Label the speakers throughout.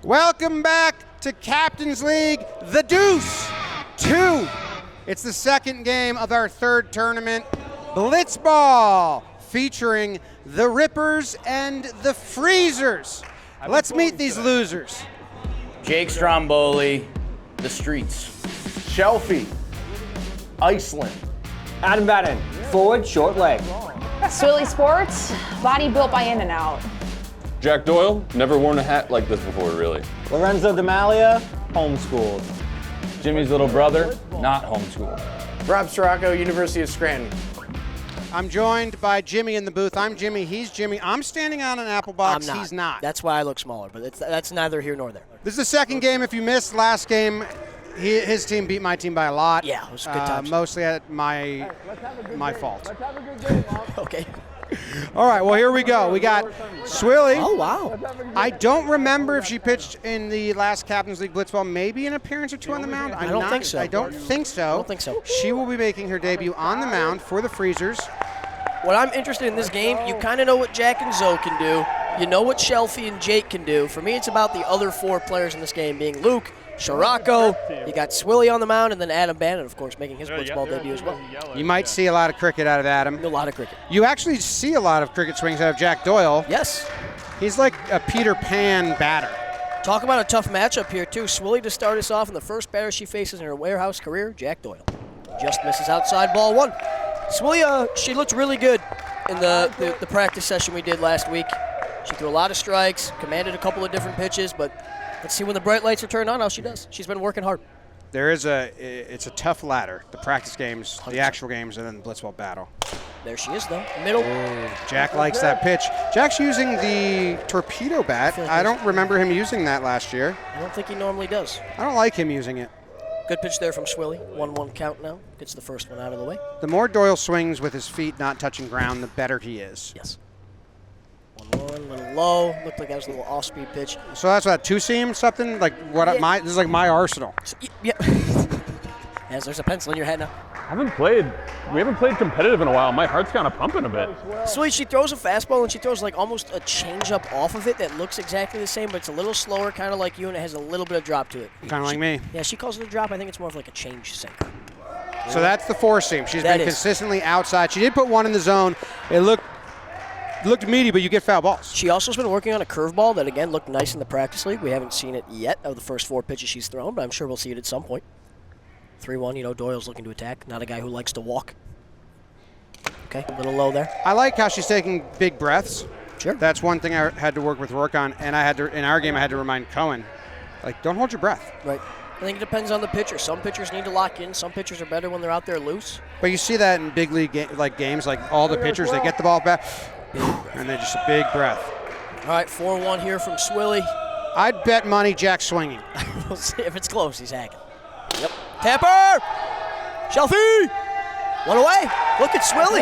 Speaker 1: Welcome back to Captain's League, the Deuce 2. It's the second game of our third tournament, Blitzball, featuring the Rippers and the Freezers. Let's meet these losers.
Speaker 2: Jake Stromboli, the streets.
Speaker 3: Shelfy, Iceland.
Speaker 4: Adam Bannon, forward, short leg.
Speaker 5: Swilly Sports, body built by In-N-Out.
Speaker 6: Jack Doyle, never worn a hat like this before, really.
Speaker 4: Lorenzo DeMalia, homeschooled.
Speaker 2: Jimmy's little brother, not homeschooled.
Speaker 3: Rob Storacco, University of Scranton.
Speaker 1: I'm joined by Jimmy in the booth. I'm Jimmy, he's Jimmy. I'm standing on an apple box,
Speaker 7: I'm not.
Speaker 1: he's not.
Speaker 7: That's why I look smaller, but that's neither here nor there.
Speaker 1: This is the second game. If you missed last game, his team beat my team by a lot.
Speaker 7: Yeah, it was good times.
Speaker 1: Mostly at my fault.
Speaker 7: Okay.
Speaker 1: All right, well, here we go. We got Swilly.
Speaker 7: Oh, wow.
Speaker 1: I don't remember if she pitched in the last Captain's League Blitzball, maybe an appearance or two on the mound.
Speaker 7: I don't think so.
Speaker 1: I don't think so. She will be making her debut on the mound for the Freezers.
Speaker 7: What I'm interested in this game, you kind of know what Jack and Zoe can do. You know what Shelfy and Jake can do. For me, it's about the other four players in this game being Luke, Storacco, you got Swilly on the mound, and then Adam Bannon, of course, making his Blitzball debut as well.
Speaker 1: You might see a lot of cricket out of Adam.
Speaker 7: A lot of cricket.
Speaker 1: You actually see a lot of cricket swings out of Jack Doyle.
Speaker 7: Yes.
Speaker 1: He's like a Peter Pan batter.
Speaker 7: Talk about a tough matchup here, too. Swilly to start us off, and the first batter she faces in her warehouse career, Jack Doyle. Just misses outside, ball one. Swilly, she looked really good in the practice session we did last week. She threw a lot of strikes, commanded a couple of different pitches, but let's see when the bright lights are turned on how she does. She's been working hard.
Speaker 1: It's a tough ladder. The practice games, 100%. The actual games, and then the Blitzball battle.
Speaker 7: There she is, though. Middle.
Speaker 1: Ooh, Jack likes that pitch. Jack's using the torpedo bat. I don't remember him using that last year.
Speaker 7: I don't think he normally does.
Speaker 1: I don't like him using it.
Speaker 7: Good pitch there from Swilly. 1-1 count now. Gets the first one out of the way.
Speaker 1: The more Doyle swings with his feet not touching ground, the better he is.
Speaker 7: Yes. 1-1, a little low. Looked like that was a little off-speed pitch.
Speaker 1: So that's what, two-seam something? Like what? Yeah. This is like my arsenal.
Speaker 7: So, yep. As there's a pencil in your head now.
Speaker 6: We haven't played competitive in a while. My heart's kind of pumping a bit.
Speaker 7: Swilly, she throws a fastball and she throws like almost a change-up off of it that looks exactly the same, but it's a little slower, kind of like you, and it has a little bit of drop to it.
Speaker 1: Kind of like me.
Speaker 7: Yeah, she calls it a drop. I think it's more of like a change sinker.
Speaker 1: So that's the four-seam. She's been consistently outside. She did put one in the zone. It looked meaty, but you get foul balls.
Speaker 7: She also has been working on a curveball that, again, looked nice in the practice league. We haven't seen it yet of the first four pitches she's thrown, but I'm sure we'll see it at some point. 3-1, Doyle's looking to attack. Not a guy who likes to walk. Okay, a little low there.
Speaker 1: I like how she's taking big breaths.
Speaker 7: Sure.
Speaker 1: That's one thing I had to work with Rourke on, and in our game, I had to remind Cohen, like, don't hold your breath.
Speaker 7: Right. I think it depends on the pitcher. Some pitchers need to lock in. Some pitchers are better when they're out there loose.
Speaker 1: But you see that in big league games, like all the pitchers, they get the ball back, and they just a big breath.
Speaker 7: All right, 4-1 here from Swilly.
Speaker 1: I'd bet money Jack's swinging.
Speaker 7: We'll see if it's close. He's hacking. Yep. Tapper! Shelfy! One away. Look at Swilly.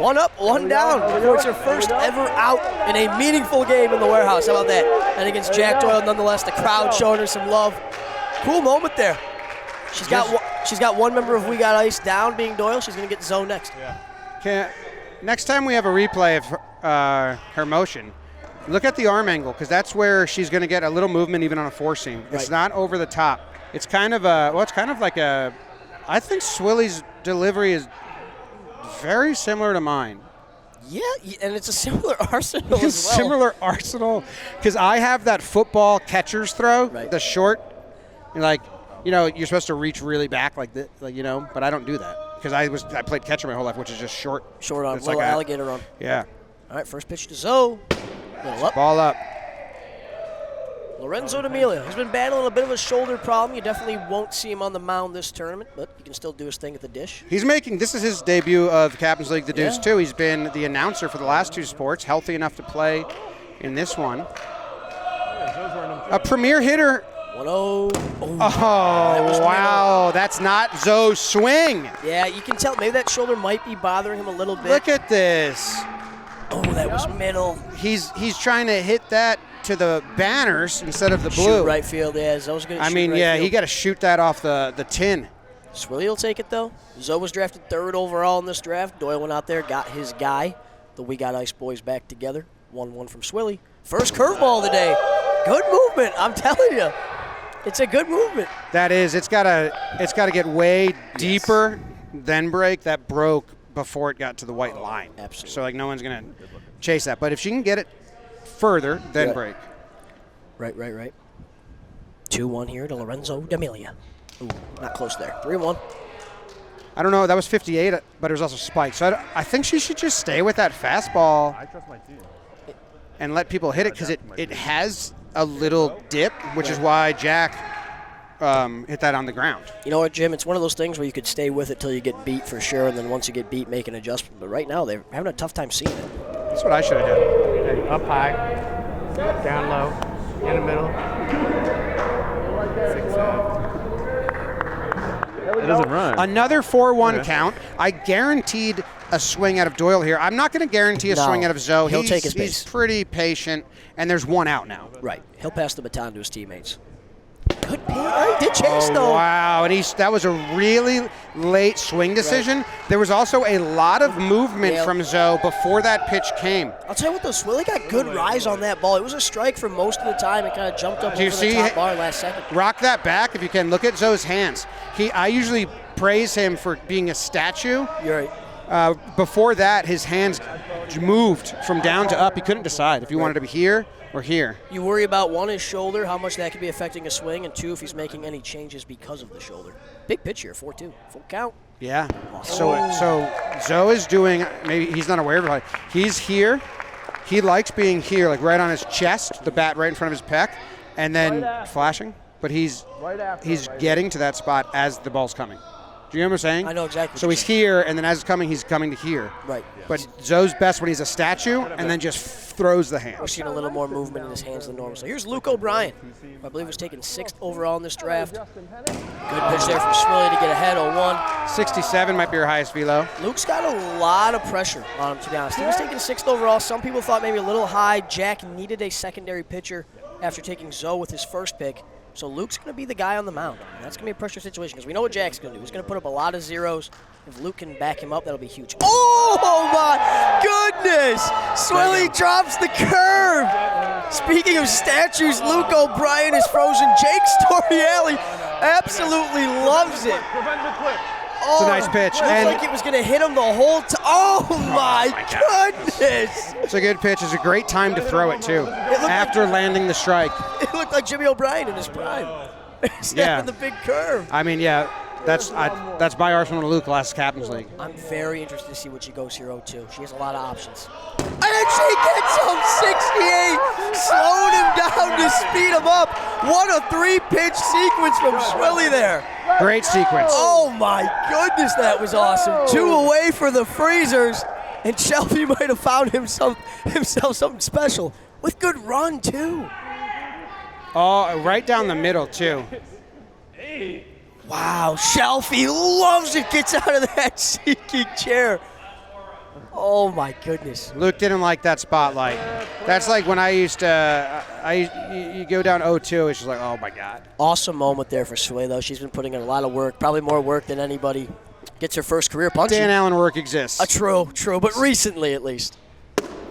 Speaker 7: One up, one down. It's her first ever out in a meaningful game in the warehouse. How about that? And against Jack Doyle, nonetheless, the crowd showing her some love. Cool moment there. She's got one member of We Got Ice down, being Doyle. She's going to get zone next.
Speaker 1: Yeah. Next time we have a replay of her motion, look at the arm angle, because that's where she's going to get a little movement even on a four-seam. It's not over the top. It's kind of I think Swilly's delivery is very similar to mine.
Speaker 7: Yeah, and it's a similar arsenal as well.
Speaker 1: Similar arsenal, because I have that football catcher's throw, the short, you're supposed to reach really back like this, but I don't do that because I played catcher my whole life, which is just short.
Speaker 7: Short arm, little alligator arm.
Speaker 1: Yeah.
Speaker 7: All right, first pitch to Zoe. Little up.
Speaker 1: Ball up.
Speaker 7: Lorenzo DeMalia has been battling a bit of a shoulder problem. You definitely won't see him on the mound this tournament, but he can still do his thing at the dish.
Speaker 1: This is his debut of Captain's League, the Deuce, too. He's been the announcer for the last two sports, healthy enough to play in this one. A premier hitter.
Speaker 7: 1-0.
Speaker 1: Oh, wow. That's not Zoe's swing.
Speaker 7: Yeah, you can tell maybe that shoulder might be bothering him a little bit.
Speaker 1: Look at this.
Speaker 7: Oh, that was middle.
Speaker 1: He's trying to hit that to the banners instead of the blue.
Speaker 7: Shoot right field, yeah. Zoe's going to shoot right field.
Speaker 1: He got to shoot that off the tin.
Speaker 7: Swilly will take it, though. Zoe was drafted third overall in this draft. Doyle went out there, got his guy. The We Got Ice boys back together. 1-1 from Swilly. First curveball of the day. Good movement, I'm telling you. It's a good movement.
Speaker 1: That is, it's gotta get way deeper, then break. That broke before it got to the white line.
Speaker 7: Absolutely.
Speaker 1: So like no one's gonna chase that. But if she can get it further, then break.
Speaker 7: Right. 2-1 here to Lorenzo DeMalia. Ooh, not close there. 3-1.
Speaker 1: I don't know. That was 58, but it was also spiked. So I think she should just stay with that fastball.
Speaker 6: I trust my team.
Speaker 1: And let people hit it because it has a little dip, which is why Jack hit that on the ground.
Speaker 7: You know what, Jim? It's one of those things where you could stay with it till you get beat for sure, and then once you get beat, make an adjustment. But right now, they're having a tough time seeing it.
Speaker 1: That's what I should have done.
Speaker 3: Up high, down low, in the middle.
Speaker 6: It doesn't run.
Speaker 1: Another 4-1 count. I guaranteed a swing out of Doyle here. I'm not going to guarantee a swing out of Zoe.
Speaker 7: He'll take his pace.
Speaker 1: He's pretty patient, and there's one out now.
Speaker 7: Right. He'll pass the baton to his teammates. Good pitch. Oh, he did chase, though.
Speaker 1: Wow, and that was a really late swing decision. Right. There was also a lot of movement from Zoe before that pitch came.
Speaker 7: I'll tell you what, though, Swilly got good rise on that ball. It was a strike for most of the time. It kind of jumped up over the top bar last second.
Speaker 1: Rock that back if you can. Look at Zoe's hands. I usually praise him for being a statue.
Speaker 7: You're right.
Speaker 1: Before that, his hands moved from down to up. He couldn't decide if he wanted to be here or here.
Speaker 7: You worry about, one, his shoulder, how much that could be affecting a swing, and two, if he's making any changes because of the shoulder. Big pitch here, 4-2, full count.
Speaker 1: Yeah. So Zoe is doing, maybe he's not aware of it, he's here. He likes being here, like right on his chest, the bat right in front of his pec, and then flashing. But he's getting to that spot as the ball's coming. Do you know what I'm saying?
Speaker 7: I know exactly.
Speaker 1: So he's here, and then as it's coming, he's coming to here.
Speaker 7: Right.
Speaker 1: But Zoe's best when he's a statue, and then just throws the hand.
Speaker 7: We're seeing a little more movement in his hands than normal. So here's Luke O'Brien, who I believe was taken 6th overall in this draft. Good pitch there from Swilly to get ahead, 0-1.
Speaker 1: 67 might be your highest velo.
Speaker 7: Luke's got a lot of pressure on him, to be honest. He was taken 6th overall. Some people thought maybe a little high. Jack needed a secondary pitcher after taking Zoe with his first pick. So Luke's going to be the guy on the mound. And that's going to be a pressure situation because we know what Jack's going to do. He's going to put up a lot of zeros. If Luke can back him up, that'll be huge. Oh, my goodness! Swilly drops the curve. Speaking of statues, Luke O'Brien is frozen. Jake Storiale absolutely loves it.
Speaker 1: It's a nice pitch.
Speaker 7: Looked like it was going to hit him the whole time. Oh, my goodness.
Speaker 1: It's a good pitch. It's a great time to throw it, too, after landing the strike.
Speaker 7: It looked like Jimmy O'Brien in his prime. He's having the big curve.
Speaker 1: I mean, yeah, that's by Arsenal to Luke last Captain's League.
Speaker 7: I'm very interested to see what she goes here 0-2. She has a lot of options. And she gets him 68, slowing him down to speed him up. What a 3-pitch sequence from Swilly there.
Speaker 1: Great sequence.
Speaker 7: Oh my goodness, that was awesome. 2 away for the Freezers, and Shelfy might have found himself something special with good run too.
Speaker 1: Oh, right down the middle too.
Speaker 7: Wow, Shelfy loves it, gets out of that sinking chair. Oh my goodness.
Speaker 1: Luke didn't like that spotlight. That's like when I used to, you go down 0-2, it's just like, oh my God.
Speaker 7: Awesome moment there for Swilly, though. She's been putting in a lot of work, probably more work than anybody. Gets her first career punch.
Speaker 1: Dan Allen work exists.
Speaker 7: True, but recently at least.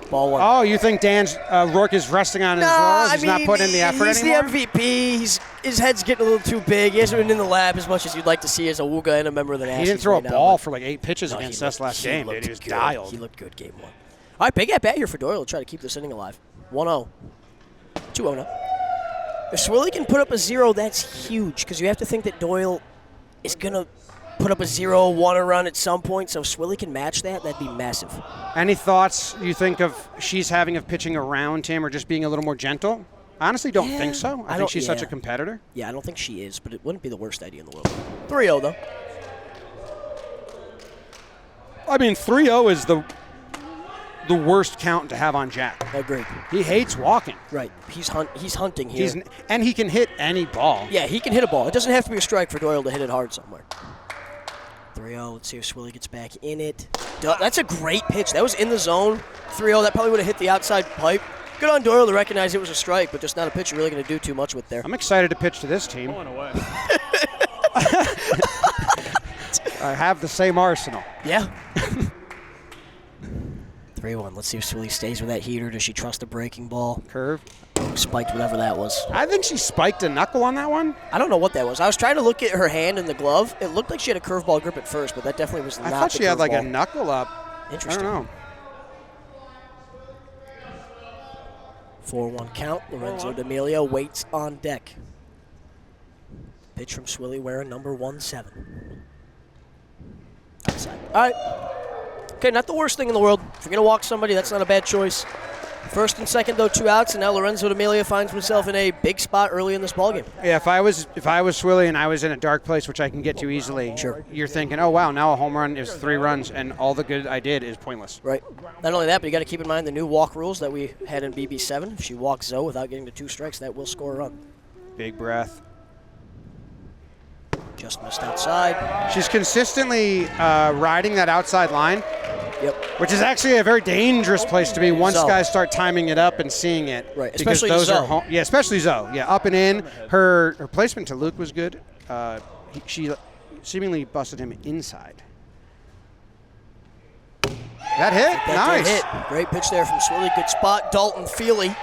Speaker 7: Ball 1.
Speaker 1: Oh, you think Dan's Rourke is resting on his laurels? He's not putting in the effort anymore?
Speaker 7: He's the MVP. His head's getting a little too big. He hasn't been in the lab as much as you'd like to see as a Wooga and a member of the Nationals.
Speaker 1: He didn't throw a ball for like 8 pitches against us last game, dude. He was dialed.
Speaker 7: He looked good game 1. All right, big at bat here for Doyle to try to keep this inning alive. 1-0. 2-0 now. If Swilly can put up a 0, that's huge because you have to think that Doyle is going to put up a 0-1 run at some point, so if Swilly can match that, that'd be massive.
Speaker 1: Any thoughts you think of she's having of pitching around him or just being a little more gentle? I honestly don't think so. I think she's such a competitor.
Speaker 7: Yeah, I don't think she is, but it wouldn't be the worst idea in the world. 3-0, though.
Speaker 1: I mean, 3-0 is the worst count to have on Jack.
Speaker 7: I agree.
Speaker 1: He hates walking.
Speaker 7: Right. He's hunting here.
Speaker 1: And he can hit any ball.
Speaker 7: Yeah, he can hit a ball. It doesn't have to be a strike for Doyle to hit it hard somewhere. 3-0. Let's see if Swilly gets back in it. That's a great pitch. That was in the zone. 3-0. That probably would have hit the outside pipe. Good on Doyle to recognize it was a strike, but just not a pitch you're really going to do too much with there.
Speaker 1: I'm excited to pitch to this team. I have the same arsenal.
Speaker 7: Yeah. 3-1. Let's see if Swilly stays with that heater. Does she trust a breaking ball?
Speaker 1: Curve.
Speaker 7: Spiked whatever that was.
Speaker 1: I think she spiked a knuckle on that one.
Speaker 7: I don't know what that was. I was trying to look at her hand in the glove. It looked like she had a curveball grip at first, but that definitely was not
Speaker 1: I thought
Speaker 7: the
Speaker 1: she had like a
Speaker 7: curveball.
Speaker 1: knuckle up.
Speaker 7: Interesting.
Speaker 1: I don't know.
Speaker 7: 4-1 count. Lorenzo DeMalia waits on deck. Pitch from Swilly wearing number 17. Outside. All right. Okay, not the worst thing in the world. If you're going to walk somebody, that's not a bad choice. First and second, though, 2 outs, and now Lorenzo DeMalia finds himself in a big spot early in this ballgame.
Speaker 1: Yeah, if I was Swilly and I was in a dark place, which I can get to easily,
Speaker 7: Sure.
Speaker 1: You're thinking, oh, wow, now a home run is 3 runs, and all the good I did is pointless.
Speaker 7: Right. Not only that, but you got to keep in mind the new walk rules that we had in BB7. If she walks Zoe without getting to 2 strikes, that will score a run.
Speaker 1: Big breath.
Speaker 7: Just missed outside.
Speaker 1: She's consistently riding that outside line,
Speaker 7: Yep.
Speaker 1: which is actually a very dangerous place to be once
Speaker 7: Zoe.
Speaker 1: guys start timing it up and seeing it.
Speaker 7: Right,
Speaker 1: Because
Speaker 7: especially
Speaker 1: those
Speaker 7: Zoe.
Speaker 1: are yeah, especially Zoe. Yeah, up and in. Her placement to Luke was good. She seemingly busted him inside. That hit,
Speaker 7: That
Speaker 1: nice.
Speaker 7: did hit. Great pitch there from Swilly. Good spot. Dalton Feely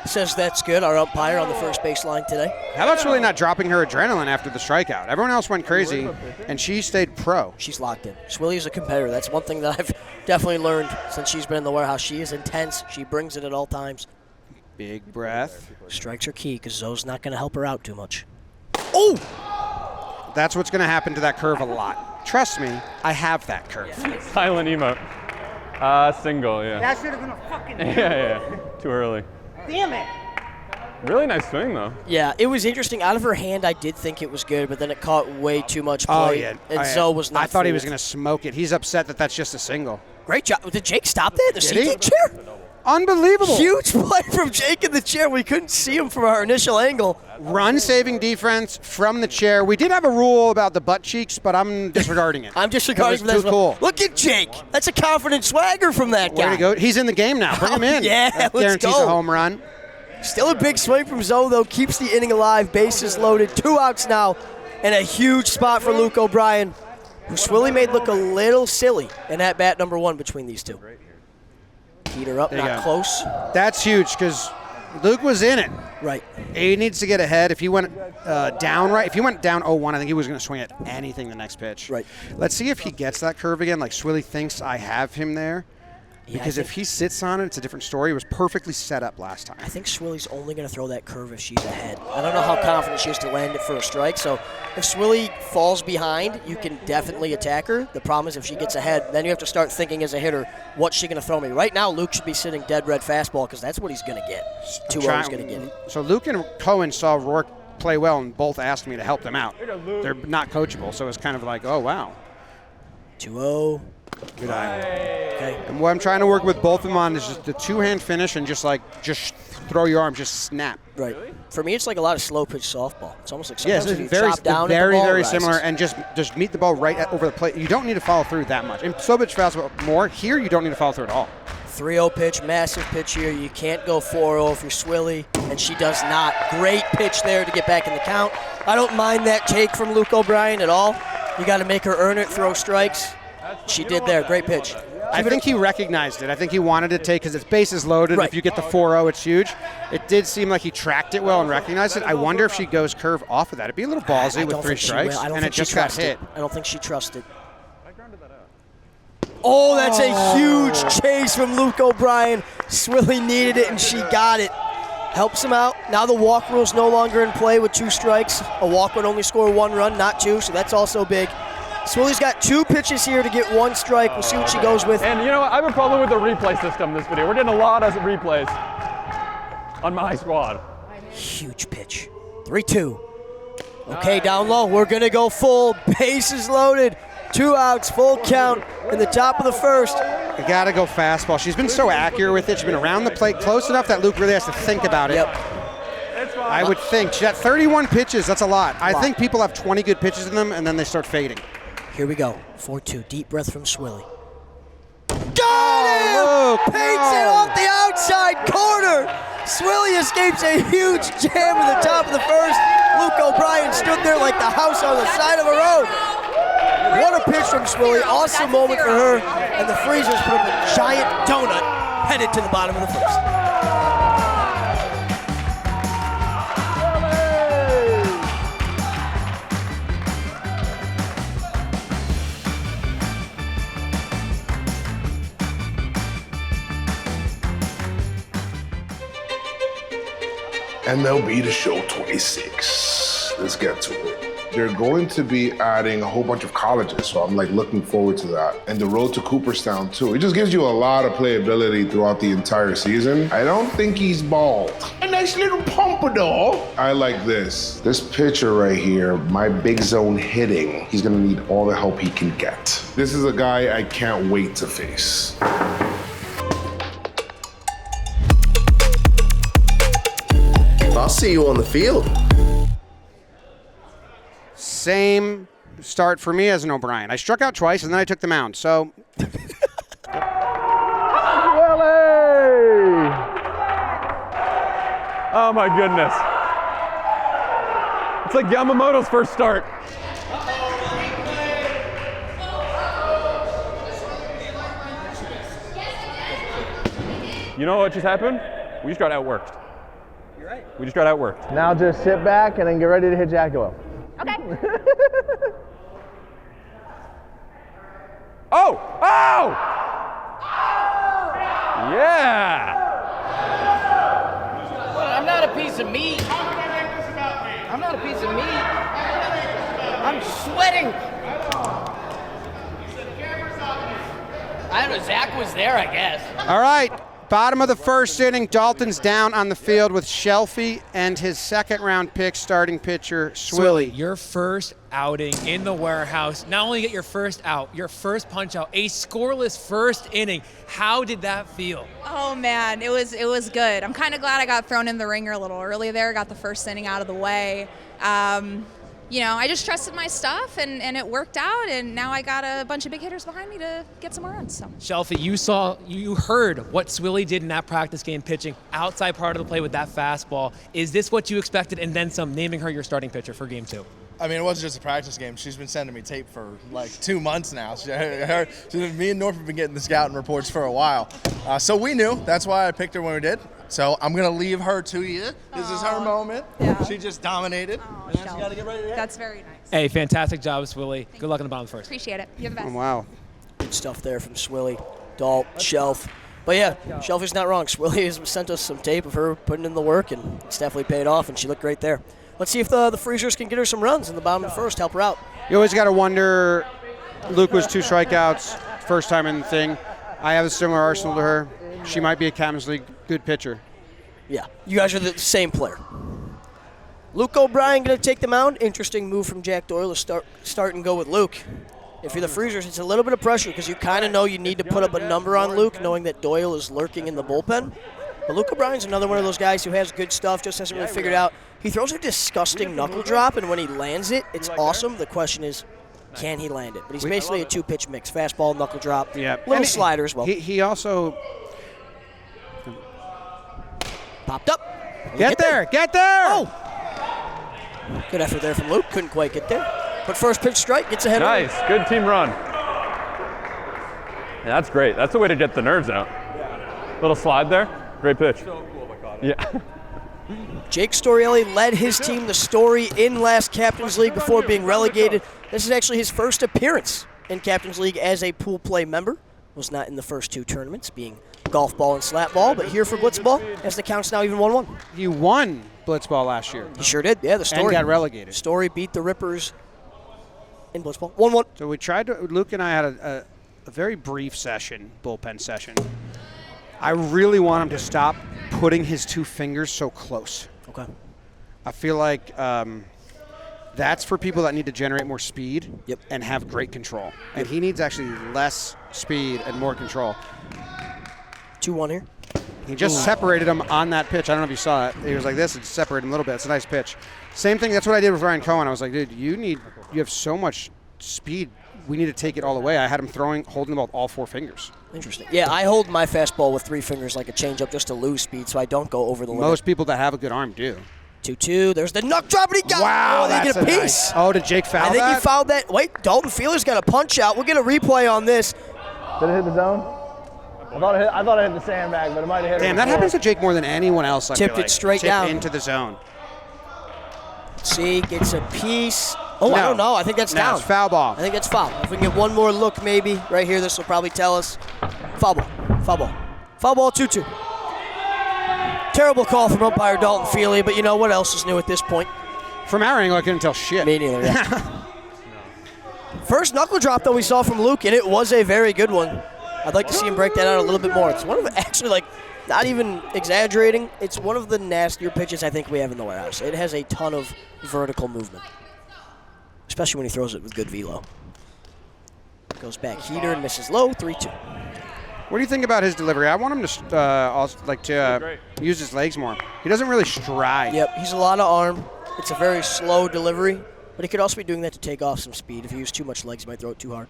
Speaker 7: says that's good. Our umpire on the first baseline today.
Speaker 1: How about Swilly not dropping her adrenaline after the strikeout? Everyone else went crazy, and she stayed pro.
Speaker 7: She's locked in. Swilly is a competitor. That's one thing that I've definitely learned since she's been in the warehouse. She is intense. She brings it at all times.
Speaker 1: Big breath.
Speaker 7: Strikes are key because Zoe's not going to help her out too much. Oh!
Speaker 1: That's what's going to happen to that curve a lot. Trust me, I have that curve.
Speaker 6: Silent emote. Single, yeah.
Speaker 3: That should have been a fucking.
Speaker 6: Yeah. Too early.
Speaker 3: Damn it.
Speaker 6: Really nice swing, though.
Speaker 7: Yeah, it was interesting. Out of her hand, I did think it was good, but then it caught way too much play.
Speaker 1: Oh, yeah.
Speaker 7: And Zoe was not
Speaker 1: I thought he was
Speaker 7: fooled.
Speaker 1: going to smoke it. He's upset that that's just a single.
Speaker 7: Great job. Did Jake stop that in the
Speaker 1: Did he?
Speaker 7: seating chair?
Speaker 1: Unbelievable.
Speaker 7: Huge play from Jake in the chair. We couldn't see him from our initial angle.
Speaker 1: Run-saving defense from the chair. We did have a rule about the butt cheeks, but I'm disregarding it.
Speaker 7: I'm disregarding
Speaker 1: That was
Speaker 7: that.
Speaker 1: too cool.
Speaker 7: Look at Jake. That's a confident swagger from that guy.
Speaker 1: Way to go. He's in the game now. Bring him in.
Speaker 7: Yeah,
Speaker 1: That
Speaker 7: let's
Speaker 1: guarantees
Speaker 7: go.
Speaker 1: a home run.
Speaker 7: Still a big swing from Zoe, though. Keeps the inning alive. Bases loaded. 2 outs now. And a huge spot for Luke O'Brien, who Swilly made look a little silly in that bat number 1 between these two. Heater up,
Speaker 1: There you
Speaker 7: not
Speaker 1: go.
Speaker 7: close.
Speaker 1: That's huge because Luke was in it.
Speaker 7: Right.
Speaker 1: He needs to get ahead. If he went down right, if he went down 0-1, I think he was going to swing at anything the next pitch.
Speaker 7: Right.
Speaker 1: Let's see if he gets that curve again. Like Swilly thinks I have him there.
Speaker 7: Yeah,
Speaker 1: Because if he sits on it, it's a different story. It was perfectly set up last time.
Speaker 7: I think Swilly's only going to throw that curve if she's ahead. I don't know how confident she is to land it for a strike. So if Swilly falls behind, you can definitely attack her. The problem is if she gets ahead, then you have to start thinking as a hitter, what's she going to throw me? Right now, Luke should be sitting dead red fastball because that's what he's going to get. 2-0 is going to get it.
Speaker 1: So Luke and Cohen saw Rourke play well and both asked me to help them out. They're not coachable, so it's kind of like, oh, wow.
Speaker 7: 2-0.
Speaker 1: Good eye.
Speaker 7: Okay.
Speaker 1: And what I'm trying to work with both of them on is just the 2-hand finish and just throw your arm, just snap.
Speaker 7: Right. For me, it's like a lot of slow pitch softball. It's almost like
Speaker 1: Yes,
Speaker 7: sometimes if you
Speaker 1: it's very,
Speaker 7: chop down
Speaker 1: very,
Speaker 7: at the ball
Speaker 1: very
Speaker 7: rises.
Speaker 1: similar, and just meet the ball right over the plate. You don't need to follow through that much. And slow pitch fastball more. Here, you don't need to follow through at all.
Speaker 7: 3-0 pitch, massive pitch here. You can't go 4-0 if you're Swilly, and she does not. Great pitch there to get back in the count. I don't mind that take from Luke O'Brien at all. You got to make her earn it, throw strikes. She did there. Great pitch.
Speaker 1: I think he recognized it. I think he wanted to take because its bases loaded.
Speaker 7: Right.
Speaker 1: If you get the 4-0, it's huge. It did seem like he tracked it well and recognized it. I wonder if she goes curve off of that. It'd be a little ballsy
Speaker 7: I
Speaker 1: with
Speaker 7: don't
Speaker 1: 3
Speaker 7: think she
Speaker 1: strikes,
Speaker 7: will. I don't
Speaker 1: and
Speaker 7: think
Speaker 1: it
Speaker 7: she
Speaker 1: just got
Speaker 7: trusted.
Speaker 1: hit.
Speaker 7: I don't think she trusted. Oh, that's a huge chase from Luke O'Brien. Swilly needed it, and she got it. Helps him out. Now the walk rule's no longer in play with 2 strikes. A walk would only score 1 run, not 2, so that's also big. Swilly's got 2 pitches here to get 1 strike. We'll see what she goes with.
Speaker 6: And you know what? I have a problem with the replay system this video. We're getting a lot of replays on my squad.
Speaker 7: Huge pitch. 3-2. Okay, down low. We're going to go full. Bases loaded. 2 outs, full count in the top of the first.
Speaker 1: You got to go fastball. She's been so accurate with it. She's been around the plate close enough that Luke really has to think about it.
Speaker 7: Yep.
Speaker 1: I would think. She got 31 pitches. That's a lot. I think people have 20 good pitches in them, and then they start fading.
Speaker 7: Here we go. 4-2. Deep breath from Swilly. Got him!
Speaker 1: Oh, Luke,
Speaker 7: Paints it
Speaker 1: no.
Speaker 7: off the outside corner. Swilly escapes a huge jam in the top of the first. Luke O'Brien stood there like the house on the side of a road. What a pitch from Swilly. Awesome moment for her. And the Freezers put up a giant donut headed to the bottom of the first.
Speaker 8: MLB The Show 26. Let's get to it. They're going to be adding a whole bunch of colleges, so I'm like looking forward to that. And the road to Cooperstown too. It just gives you a lot of playability throughout the entire season. I don't think he's bald. A nice little pompadour. I like this. This pitcher right here, my big zone hitting, he's gonna need all the help he can get. This is a guy I can't wait to face.
Speaker 9: I'll see you on the field.
Speaker 1: Same start for me as an O'Brien. I struck out twice, and then I took the mound. So,
Speaker 6: Oh my goodness. It's like Yamamoto's first start. You know what just happened? We just got outworked. You're right. We just got outworked.
Speaker 3: Now just sit back and then get ready to hit Jackalo.
Speaker 5: Okay.
Speaker 6: Oh! Oh! Yeah!
Speaker 10: I'm not a piece of meat. I'm not a piece of meat. I'm sweating. I don't know, Zach was there, I guess.
Speaker 1: all right. Bottom of the first inning, Dalton's down on the field with Shelfy and his second-round pick, starting pitcher, Swilly.
Speaker 11: Your first outing in the warehouse. Not only get your first out, your first punch out, a scoreless first inning. How did that feel?
Speaker 12: Oh man, it was good. I'm kind of glad I got thrown in the ringer a little early there, got the first inning out of the way. You know, I just trusted my stuff and it worked out, and now I got a bunch of big hitters behind me to get some more runs. So.
Speaker 11: Shelfy, you heard what Swilly did in that practice game pitching, outside part of the play with that fastball. Is this what you expected, and then some, naming her your starting pitcher for game 2?
Speaker 13: I mean, it wasn't just a practice game. She's been sending me tape for like 2 months now. Me and Knorp have been getting the scouting reports for a while. So we knew. That's why I picked her when we did. So I'm going to leave her to you. This is her moment.
Speaker 12: Yeah.
Speaker 13: She just dominated. And now she got to get ready to hit.
Speaker 12: That's very nice.
Speaker 11: Hey, fantastic job, Swilly. Good luck in the bottom of the first.
Speaker 12: Appreciate it. You're the best.
Speaker 1: Oh, wow.
Speaker 7: Good stuff there from Swilly, Dalt, Shelf. But yeah, Shelfy's not wrong. Swilly has sent us some tape of her putting in the work, and it's definitely paid off, and she looked great there. Let's see if the Freezers can get her some runs in the bottom of the first, help her out.
Speaker 1: You always got to wonder, Luke was 2 strikeouts, first time in the thing. I have a similar arsenal to her. She might be a Captain's League good pitcher.
Speaker 7: Yeah, you guys are the same player. Luke O'Brien going to take the mound. Interesting move from Jack Doyle to start and go with Luke. If you're the Freezers, it's a little bit of pressure because you kind of know you need to put up a number on Luke, knowing that Doyle is lurking in the bullpen. But Luke O'Brien's another one of those guys who has good stuff, just hasn't really figured out. He throws a disgusting knuckle drop, and when he lands it, it's awesome. The question is, can he land it? But he's basically a 2-pitch mix, fastball, knuckle drop, little slider as well.
Speaker 1: He also
Speaker 7: popped up.
Speaker 1: Get there!
Speaker 7: Oh! Good effort there from Luke. Couldn't quite get there. But first pitch strike, gets ahead
Speaker 6: Nice,
Speaker 7: of him.
Speaker 6: good team run. Yeah, that's great. That's the way to get the nerves out. Little slide there. Great pitch. So cool if I caught it. Yeah.
Speaker 7: Jake Storiale led his team, the Story, in last Captain's League before being relegated. This is actually his first appearance in Captain's League as a pool play member. Was not in the first 2 tournaments, being golf ball and slap ball, but here for Blitzball, as the count's now even 1-1.
Speaker 1: You won Blitzball last year.
Speaker 7: He sure did, yeah, the Story.
Speaker 1: And got relegated.
Speaker 7: Story beat the Rippers in Blitzball, 1-1.
Speaker 1: So we tried to, Luke and I had a very brief session, bullpen session. I really want him to stop putting his 2 fingers so close.
Speaker 7: Okay.
Speaker 1: I feel like that's for people that need to generate more speed and have great control. And he needs actually less speed and more control.
Speaker 7: 2-1 here.
Speaker 1: He just separated him on that pitch. I don't know if you saw it. He was like this and separated him a little bit. It's a nice pitch. Same thing. That's what I did with Ryan Cohen. I was like, dude, you have so much speed. We need to take it all the way. I had him holding the ball with all 4 fingers.
Speaker 7: Interesting. Yeah, I hold my fastball with 3 fingers like a changeup just to lose speed so I don't go over the limit.
Speaker 1: Most people that have a good arm do.
Speaker 7: 2-2. There's the knuck drop, and he got
Speaker 1: Wow,
Speaker 7: they
Speaker 1: that's
Speaker 7: get a piece.
Speaker 1: nice. Oh, did Jake foul
Speaker 7: I think
Speaker 1: that?
Speaker 7: he fouled that. Wait, Dalton Feeler's got a punch out. We'll get a replay on this.
Speaker 14: Did it hit the zone? I thought it hit the sandbag, but it might have hit
Speaker 1: Damn, that happens to Jake more than anyone else. I
Speaker 7: Tipped
Speaker 1: feel
Speaker 7: it straight down.
Speaker 1: into the zone.
Speaker 7: See, gets a piece. Oh,
Speaker 1: No.
Speaker 7: I don't know. I think that's
Speaker 1: No,
Speaker 7: down.
Speaker 1: it's foul ball.
Speaker 7: I think that's foul. If we can get one more look, maybe right here, this will probably tell us. Foul ball. Foul ball. Foul ball. 2-2. Terrible call from umpire Dalton Feely, but you know what else is new at this point?
Speaker 1: From our angle, I couldn't tell shit.
Speaker 7: Me neither. Yeah. First knuckle drop that we saw from Luke, and it was a very good one. I'd like to see him break that out a little bit more. It's one of actually, like, not even exaggerating, it's one of the nastier pitches I think we have in the warehouse. It has a ton of vertical movement, especially when he throws it with good velo. Goes back heater and misses low, 3-2.
Speaker 1: What do you think about his delivery? I want him to use his legs more. He doesn't really stride.
Speaker 7: Yep, he's a lot of arm. It's a very slow delivery, but he could also be doing that to take off some speed. If he used too much legs, he might throw it too hard.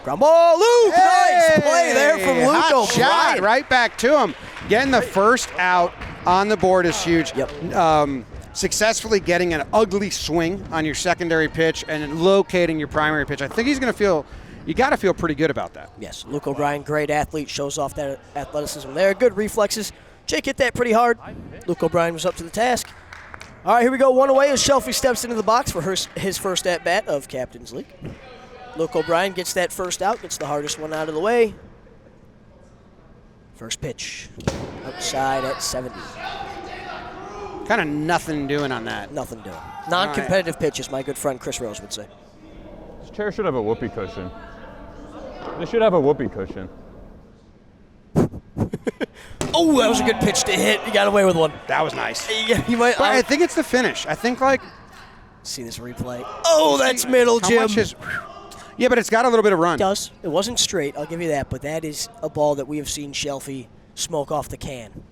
Speaker 7: Ground ball, Luke!
Speaker 1: Hey!
Speaker 7: Nice play there from Luke
Speaker 1: Hot
Speaker 7: O'Brien.
Speaker 1: shot right back to him. Getting the first out on the board is huge.
Speaker 7: Yep.
Speaker 1: Successfully getting an ugly swing on your secondary pitch and then locating your primary pitch. I think he's going to feel, you got to feel pretty good about that.
Speaker 7: Yes, Luke O'Brien, great athlete, shows off that athleticism there. Good reflexes. Jake hit that pretty hard. Luke O'Brien was up to the task. All right, here we go. One away as Shelfy steps into the box for his first at-bat of Captain's League. Luke O'Brien gets that first out, gets the hardest one out of the way. First pitch, outside at 70.
Speaker 1: Kind of nothing doing on that.
Speaker 7: Nothing doing. Non-competitive pitch, as my good friend Chris Rose would say.
Speaker 6: This chair should have a whoopee cushion. They should have a whoopee cushion.
Speaker 7: Oh, that was a good pitch to hit. He got away with one.
Speaker 1: That was nice.
Speaker 7: Yeah, he might.
Speaker 1: But I think it's the finish. I think, like...
Speaker 7: See this replay. Oh, that's middle,
Speaker 1: How
Speaker 7: Jim.
Speaker 1: much is... Yeah, but it's got a little bit of run.
Speaker 7: It does. It wasn't straight, I'll give you that, but that is a ball that we have seen Shelfy smoke off the can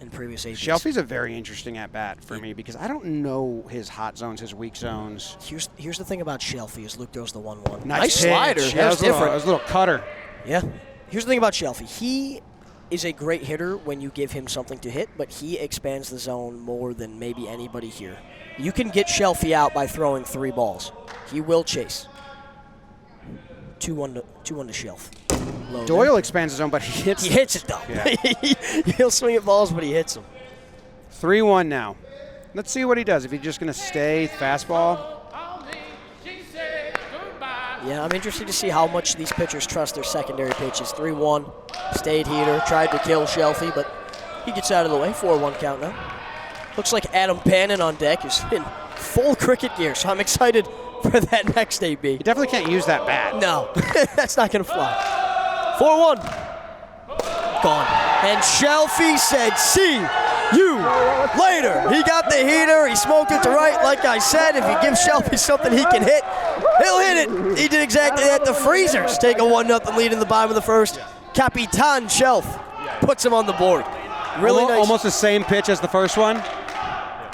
Speaker 7: in previous ages.
Speaker 1: Shelfy's a very interesting at-bat for me because I don't know his hot zones, his weak zones.
Speaker 7: Here's the thing about Shelfy is Luke throws the 1-1.
Speaker 1: Nice
Speaker 7: slider.
Speaker 1: pitch.
Speaker 7: That was different.
Speaker 1: That was a little cutter.
Speaker 7: Yeah. Here's the thing about Shelfy. He is a great hitter when you give him something to hit, but he expands the zone more than maybe anybody here. You can get Shelfy out by throwing 3 balls. He will chase. 2-1 to Shelf. Low
Speaker 1: Doyle
Speaker 7: there.
Speaker 1: expands his zone, but he hits
Speaker 7: He hits it, though.
Speaker 1: Yeah.
Speaker 7: He'll swing at balls, but he hits them.
Speaker 1: 3-1 now. Let's see what he does. If he's just going to stay fastball.
Speaker 7: Yeah, I'm interested to see how much these pitchers trust their secondary pitches. 3-1, stayed heater, tried to kill Shelfy, but he gets out of the way. 4-1 count now. Looks like Adam Bannon on deck is in full cricket gear, so I'm excited for that next AB.
Speaker 1: You definitely can't use that bat.
Speaker 7: No, that's not going to fly. 4-1. Gone. And Shelfy said, see you later. He got the heater. He smoked it to right. Like I said, if you give Shelfy something he can hit, he'll hit it. He did exactly that. The Freezers take a 1-0 lead in the bottom of the first. Capitan Shelf puts him on the board. Really nice.
Speaker 1: Almost the same pitch as the first one.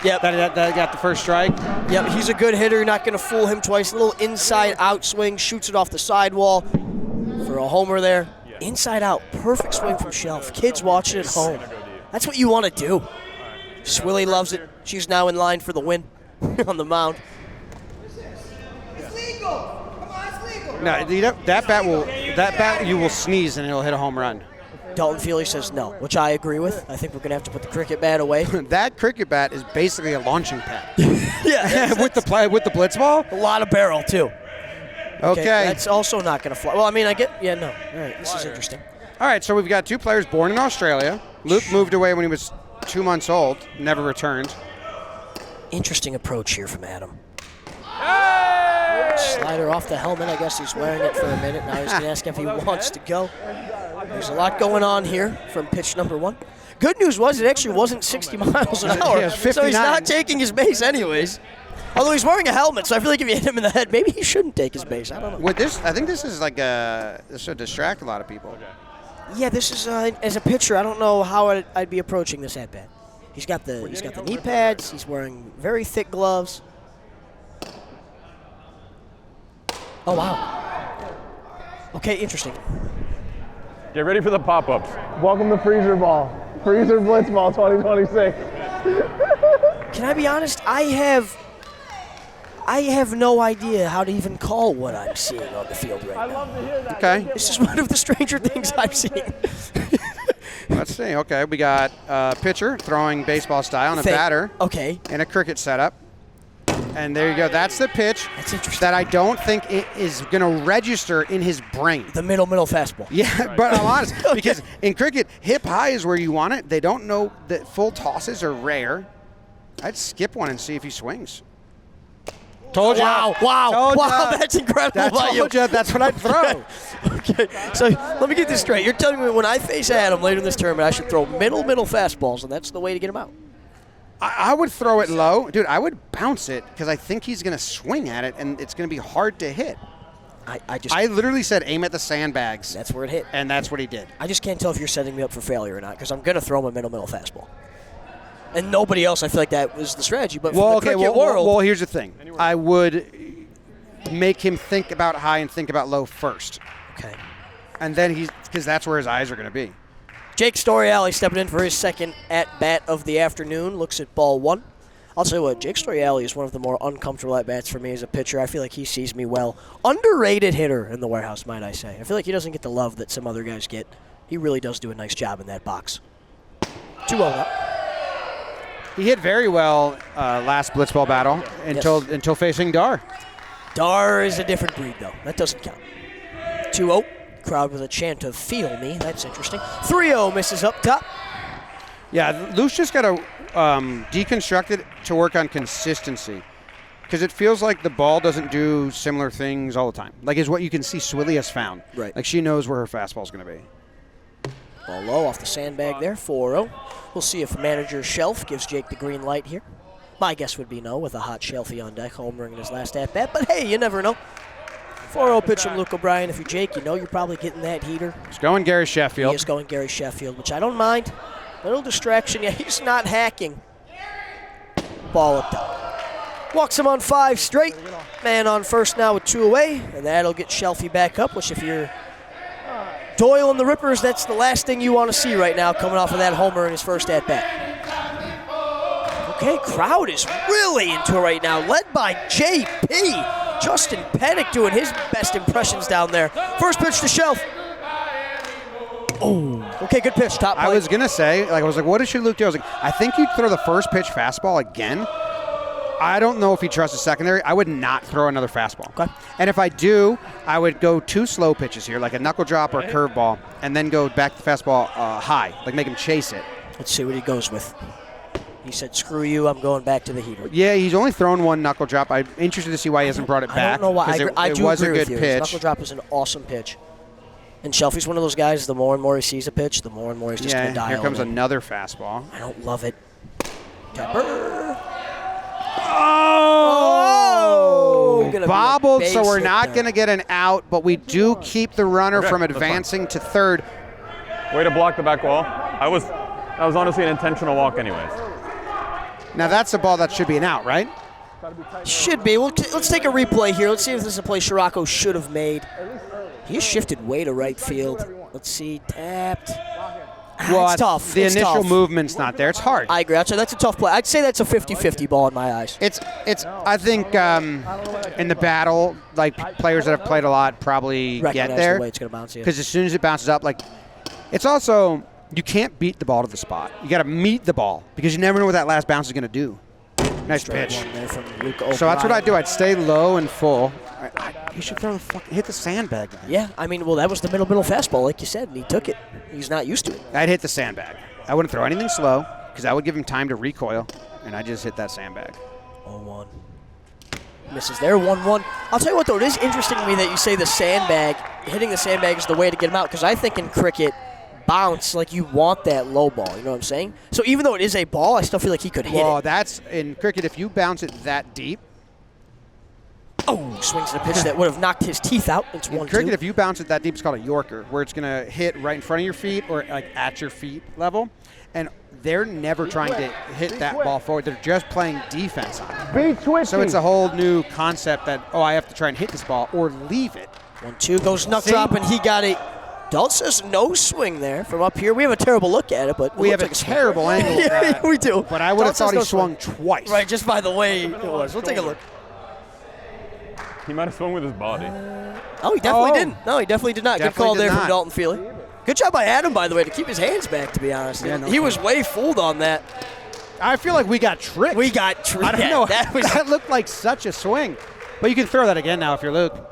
Speaker 7: Yep.
Speaker 1: That got the first strike.
Speaker 7: Yep, he's a good hitter. You're not going to fool him twice. A little inside-out swing, shoots it off the sidewall for a homer there. Inside-out, perfect swing from Shelf. Kids watching at home. That's what you want to do. Swilly loves it. She's now in line for the win on the mound.
Speaker 1: No, that bat you will sneeze and it'll hit a home run.
Speaker 7: Dalton Feely says no, which I agree with. I think we're going to have to put the cricket bat away.
Speaker 1: That cricket bat is basically a launching pad.
Speaker 7: Yeah.
Speaker 1: with the Blitzball?
Speaker 7: A lot of barrel, too.
Speaker 1: Okay.
Speaker 7: That's also not going to fly. Well, I mean, All right, this is interesting.
Speaker 1: All right, so we've got 2 players born in Australia. Luke moved away when he was 2 months old, never returned.
Speaker 7: Interesting approach here from Adam. Slider off the helmet. I guess he's wearing it for a minute. Now he's going to ask if he wants to go. There's a lot going on here from pitch number 1. Good news was it actually wasn't 60 miles an hour,
Speaker 1: Yeah,
Speaker 7: so he's not taking his base anyways. Although he's wearing a helmet, so I feel like if you hit him in the head, maybe he shouldn't take his base. I don't know.
Speaker 1: With this, I think this is like this should distract a lot of people.
Speaker 7: Yeah, this is as a pitcher, I don't know how I'd be approaching this at bat. He's got the knee pads. He's wearing very thick gloves. Oh wow. Okay, interesting.
Speaker 6: Get ready for the pop-ups.
Speaker 14: Welcome to Freezer Ball. Freezer Blitzball 2026.
Speaker 7: Can I be honest? I have no idea how to even call what I'm seeing on the field right now.
Speaker 1: Okay.
Speaker 7: This is one of the stranger things I've seen.
Speaker 1: Let's see. Okay, we got a pitcher throwing baseball style and a batter.
Speaker 7: Okay.
Speaker 1: In a cricket setup. And there you go. That's the pitch that I don't think it is going to register in his brain.
Speaker 7: The middle fastball.
Speaker 1: Yeah, but I'm honest. Because in cricket, hip high is where you want it. They don't know that full tosses are rare. I'd skip one and see if he swings. Told you.
Speaker 7: Wow, that's incredible by you.
Speaker 1: Told you that's what I'd throw.
Speaker 7: Okay, so let me get this straight. You're telling me when I face Adam later in this tournament, I should throw middle fastballs, and that's the way to get him out?
Speaker 1: I would throw it low. Dude, I would bounce it because I think he's going to swing at it, and it's going to be hard to hit. I literally said aim at the sandbags.
Speaker 7: That's where it hit.
Speaker 1: And that's what he did.
Speaker 7: I just can't tell if you're setting me up for failure or not because I'm going to throw him a middle fastball. And nobody else, I feel like that was the strategy. But
Speaker 1: well,
Speaker 7: from the cricket world.
Speaker 1: Well, here's the thing. I would make him think about high and think about low first.
Speaker 7: Okay.
Speaker 1: And then because that's where his eyes are going to be.
Speaker 7: Jake Storiale stepping in for his second at-bat of the afternoon. Looks at ball one. I'll tell you what, Jake Storiale is one of the more uncomfortable at-bats for me as a pitcher. I feel like he sees me well. Underrated hitter in the warehouse, might I say. I feel like he doesn't get the love that some other guys get. He really does do a nice job in that box. 2-0 up.
Speaker 1: He hit very well last Blitzball battle until facing Dar.
Speaker 7: Dar is a different breed, though. That doesn't count. 2-0. Crowd with a chant of "Feel Me." That's interesting. 3-0 misses up top.
Speaker 1: Yeah, Luce just got to deconstruct it to work on consistency. Because it feels like the ball doesn't do similar things all the time. Like is what you can see Swilly has found.
Speaker 7: Right.
Speaker 1: Like she knows where her fastball is going to be.
Speaker 7: Ball low off the sandbag there, 4-0. We'll see if manager Shelf gives Jake the green light here. My guess would be no, with a hot Shelfy on deck, homering in his last at-bat. But hey, you never know. 4-0 pitch from Luke O'Brien. If you're Jake, you know you're probably getting that heater.
Speaker 1: He's going Gary Sheffield.
Speaker 7: He is going Gary Sheffield, which I don't mind. Little distraction. Yeah, he's not hacking. Ball up top. Walks him on 5 straight. Man on first now with 2 away, and that'll get Shelfy back up, which if you're Doyle and the Rippers, that's the last thing you want to see right now coming off of that homer in his first at-bat. Okay, crowd is really into it right now, led by JP. Justin Pennick doing his best impressions down there. First pitch to Shelf. Oh, okay, good pitch, top plate.
Speaker 1: I was going to say, I was like, what should Luke do? I was like, I think you'd throw the first pitch fastball again. I don't know if he trusts the secondary. I would not throw another fastball.
Speaker 7: Okay.
Speaker 1: And if I do, I would go 2 slow pitches here, like a knuckle drop or a curveball, and then go back to the fastball high, like make him chase it.
Speaker 7: Let's see what he goes with. He said, screw you, I'm going back to the heater.
Speaker 1: Yeah, he's only thrown 1 knuckle drop. I'm interested to see why he hasn't brought it back.
Speaker 7: I don't know why.
Speaker 1: It was a good
Speaker 7: pitch.
Speaker 1: pitch.
Speaker 7: Knuckle drop is an awesome pitch. And Shelfy's one of those guys, the more and more he sees a pitch, the more and more he's just going to dial
Speaker 1: here comes
Speaker 7: in.
Speaker 1: another fastball.
Speaker 7: I don't love it. Pepper.
Speaker 1: Oh! Bobbled, so we're not going to get an out, but we do keep the runner from advancing to third.
Speaker 6: Way to block the back wall. That was honestly an intentional walk anyways.
Speaker 1: Now that's a ball that should be an out, right?
Speaker 7: Should be. Let's take a replay here. Let's see if this is a play Scirocco should have made. He shifted way to right field. Let's see, tapped.
Speaker 1: Well,
Speaker 7: it's tough.
Speaker 1: The initial movement's not there. It's hard.
Speaker 7: I agree. That's a tough play. I'd say that's a 50-50 ball in my eyes.
Speaker 1: It's. I think in the battle, like players that have played a lot probably get there.
Speaker 7: The way it's going to bounce.
Speaker 1: Because as soon as it bounces up, it's also you can't beat the ball to the spot. You got to meet the ball because you never know what that last bounce is going to do. Nice pitch. So that's what I do. I'd stay low and full. He should hit the sandbag.
Speaker 7: Yeah, I mean, well, that was the middle fastball, like you said, and he took it. He's not used to it.
Speaker 1: I'd hit the sandbag. I wouldn't throw anything slow because that would give him time to recoil, and I just hit that sandbag.
Speaker 7: 0-1. Misses there, 1-1. I'll tell you what, though, it is interesting to me that you say the sandbag, hitting the sandbag is the way to get him out, because I think in cricket, bounce, you want that low ball, you know what I'm saying? So even though it is a ball, I still feel like he could hit it.
Speaker 1: Well, that's, in cricket, if you bounce it that deep.
Speaker 7: Oh, swings at a pitch that would have knocked his teeth out. It's 1-2.
Speaker 1: In cricket, if you bounce it that deep, it's called a Yorker, where it's going to hit right in front of your feet or at your feet level. And they're never trying to hit that ball forward. They're just playing defense on it. So it's a whole new concept that, I have to try and hit this ball or leave it.
Speaker 7: 1-2 goes nut drop, and he got it. Dalt says no swing there from up here. We have a terrible look at it, but
Speaker 1: we have a terrible angle.
Speaker 7: Yeah, we do.
Speaker 1: But I would have thought he swung twice.
Speaker 7: Right, just by the way it was. We'll take a look.
Speaker 6: He might have swung with his body.
Speaker 7: Oh, he definitely didn't. No, he definitely did not. Good call there from Dalton Feely. Good job by Adam, by the way, to keep his hands back, to be honest.
Speaker 1: Yeah, no
Speaker 7: he was way fooled on that.
Speaker 1: I feel like we got tricked.
Speaker 7: We got tricked.
Speaker 1: I don't know. That looked like such a swing. But you can throw that again now if you're Luke.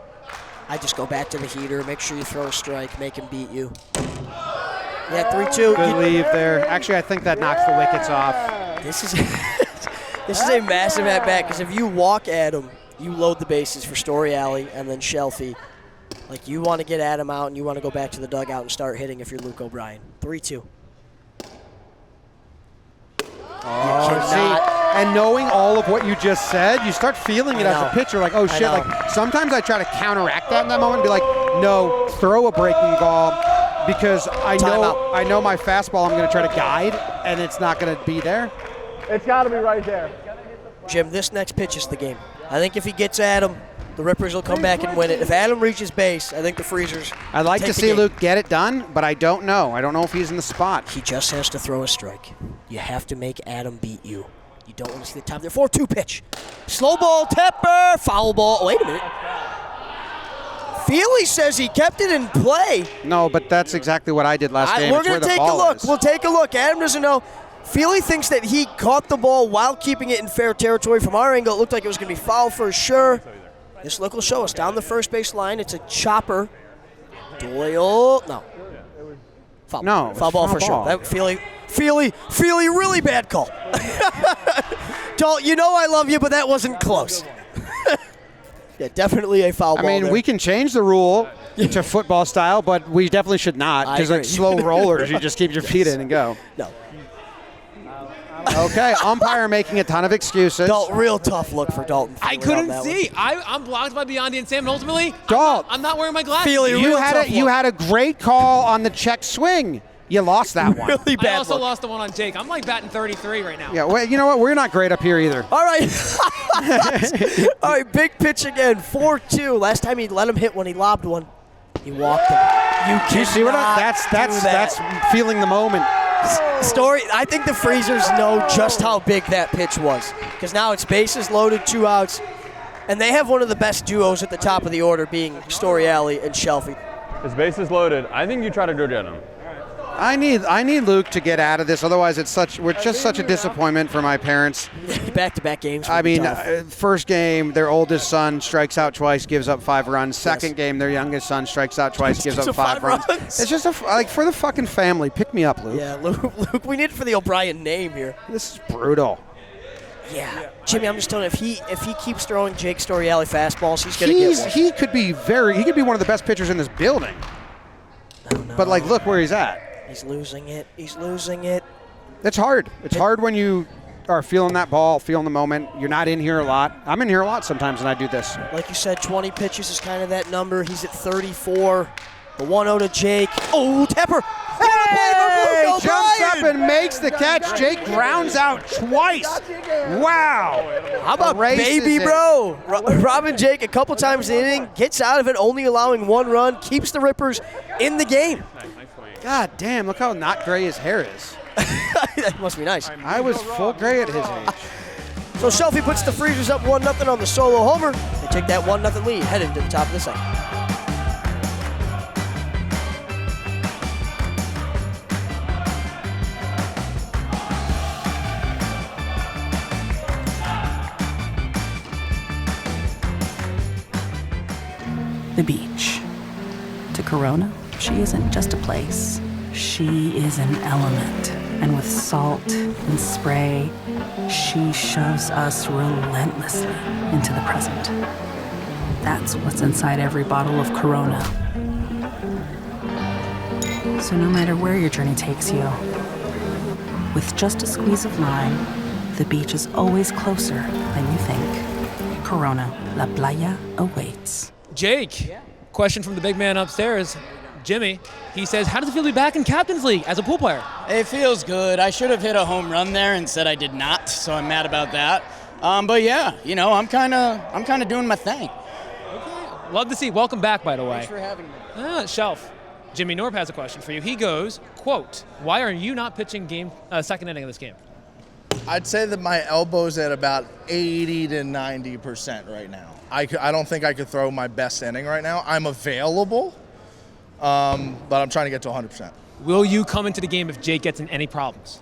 Speaker 7: I just go back to the heater, make sure you throw a strike, make him beat you. Yeah, 3-2.
Speaker 1: Good leave there. Actually, I think that knocks the wickets off.
Speaker 7: This is this is a massive at-bat because if you walk Adam, you load the bases for Storiale and then Shelfy. Like, you want to get Adam out and you want to go back to the dugout and start hitting if you're Luke O'Brien. 3-2.
Speaker 1: And knowing all of what you just said, you start feeling it as a pitcher. Like, oh shit! Like sometimes I try to counteract that in that moment and be like, no, throw a breaking ball because I know my fastball I'm going to try to guide and it's not going to be there.
Speaker 14: It's got to be right there.
Speaker 7: Jim, this next pitch is the game. I think if he gets Adam, the Rippers will come back and win it. If Adam reaches base, I think the Freezers
Speaker 1: I'd like to see Luke get it done, but I don't know. I don't know if he's in the spot.
Speaker 7: He just has to throw a strike. You have to make Adam beat you. You don't want to see the time there. 4-2 pitch. Slow ball, Tepper, foul ball. Wait a minute. Feely says he kept it in play.
Speaker 1: No, but that's exactly what I did last game.
Speaker 7: We're going to take a look. We'll take a look. Adam doesn't know. Feely thinks that he caught the ball while keeping it in fair territory. From our angle, it looked like it was going to be foul for sure. This look will show us down the first base line. It's a chopper. Doyle. No. Foul.
Speaker 1: No.
Speaker 7: Foul ball for sure. That Feely, really bad call. Dalt, you know I love you, but that wasn't close. Yeah, definitely a foul ball.
Speaker 1: I mean,
Speaker 7: there.
Speaker 1: we can change the rule to football style, but we definitely should not. Because like slow rollers, you just keep your feet in and go.
Speaker 7: No.
Speaker 1: Okay, umpire making a ton of excuses.
Speaker 7: Real tough look for Dalton.
Speaker 11: I couldn't see. I'm blocked by Biondi and Sam, and ultimately,
Speaker 1: Dalt,
Speaker 11: I'm not wearing my glasses.
Speaker 1: You had a great call on the check swing. You lost that one.
Speaker 7: Really bad
Speaker 11: I also
Speaker 7: look.
Speaker 11: lost the one on Jake. I'm like batting 33 right now.
Speaker 1: Yeah, well, you know what? We're not great up here either.
Speaker 7: All right. All right, big pitch again, 4-2. Last time he let him hit when he lobbed one, he walked him.
Speaker 1: You see what that's feeling the moment.
Speaker 7: I think the Freezers know just how big that pitch was because now it's bases loaded, 2 outs, and they have one of the best duos at the top of the order being Storiale and Shelfy.
Speaker 6: His bases loaded. I think you try to get him.
Speaker 1: I need Luke to get out of this. Otherwise, we're just such a disappointment for my parents.
Speaker 7: Back-to-back games.
Speaker 1: I mean, first game, their oldest son strikes out twice, gives up 5 runs. Second game, their youngest son strikes out twice, gives up 5 runs. It's just like for the fucking family. Pick me up, Luke.
Speaker 7: Yeah, Luke, we need it for the O'Brien name here.
Speaker 1: This is brutal.
Speaker 7: Yeah, Jimmy, I'm just telling you, if he keeps throwing Jake Storiale fastballs, he's gonna get one.
Speaker 1: He could be one of the best pitchers in this building.
Speaker 7: No.
Speaker 1: But like, look where he's at.
Speaker 7: He's losing it. He's losing it.
Speaker 1: It's hard. It's hard when you are feeling that ball, feeling the moment. You're not in here a lot. I'm in here a lot sometimes when I do this.
Speaker 7: Like you said, 20 pitches is kind of that number. He's at 34. The 1-0 to Jake. Oh, Tepper.
Speaker 1: Hey, jumps up and makes the catch. Jake grounds out twice. Wow.
Speaker 7: How about baby, bro? Robin Jake a couple times in the inning, gets out of it, only allowing 1 run, keeps the Rippers in the game.
Speaker 1: God damn, look how not gray his hair is.
Speaker 7: That must be nice.
Speaker 1: I was full gray at his age.
Speaker 7: So Shelfy puts the Freezers up 1-0 on the solo homer. They take that 1-0 lead, heading to the top of the second.
Speaker 15: The beach. To Corona, she isn't just a place. She is an element. And with salt and spray, she shoves us relentlessly into the present. That's what's inside every bottle of Corona. So no matter where your journey takes you, with just a squeeze of lime, the beach is always closer than you think. Corona, La Playa awaits.
Speaker 11: Jake, question from the big man upstairs, Jimmy. He says, how does it feel to be back in Captain's League as a pool player?
Speaker 16: It feels good. I should have hit a home run there and said I did not, so I'm mad about that. But yeah, you know, I'm kind of doing my thing.
Speaker 11: Okay. Love to see. Welcome back, by the way.
Speaker 16: Thanks for having me.
Speaker 11: Shelf. Jimmy Knorp has a question for you. He goes, quote, why are you not pitching second inning of this game?
Speaker 13: I'd say that my elbow's at about 80 to 90% right now. I don't think I could throw my best inning right now. I'm available, but I'm trying to get to 100%.
Speaker 11: Will you come into the game if Jake gets in any problems?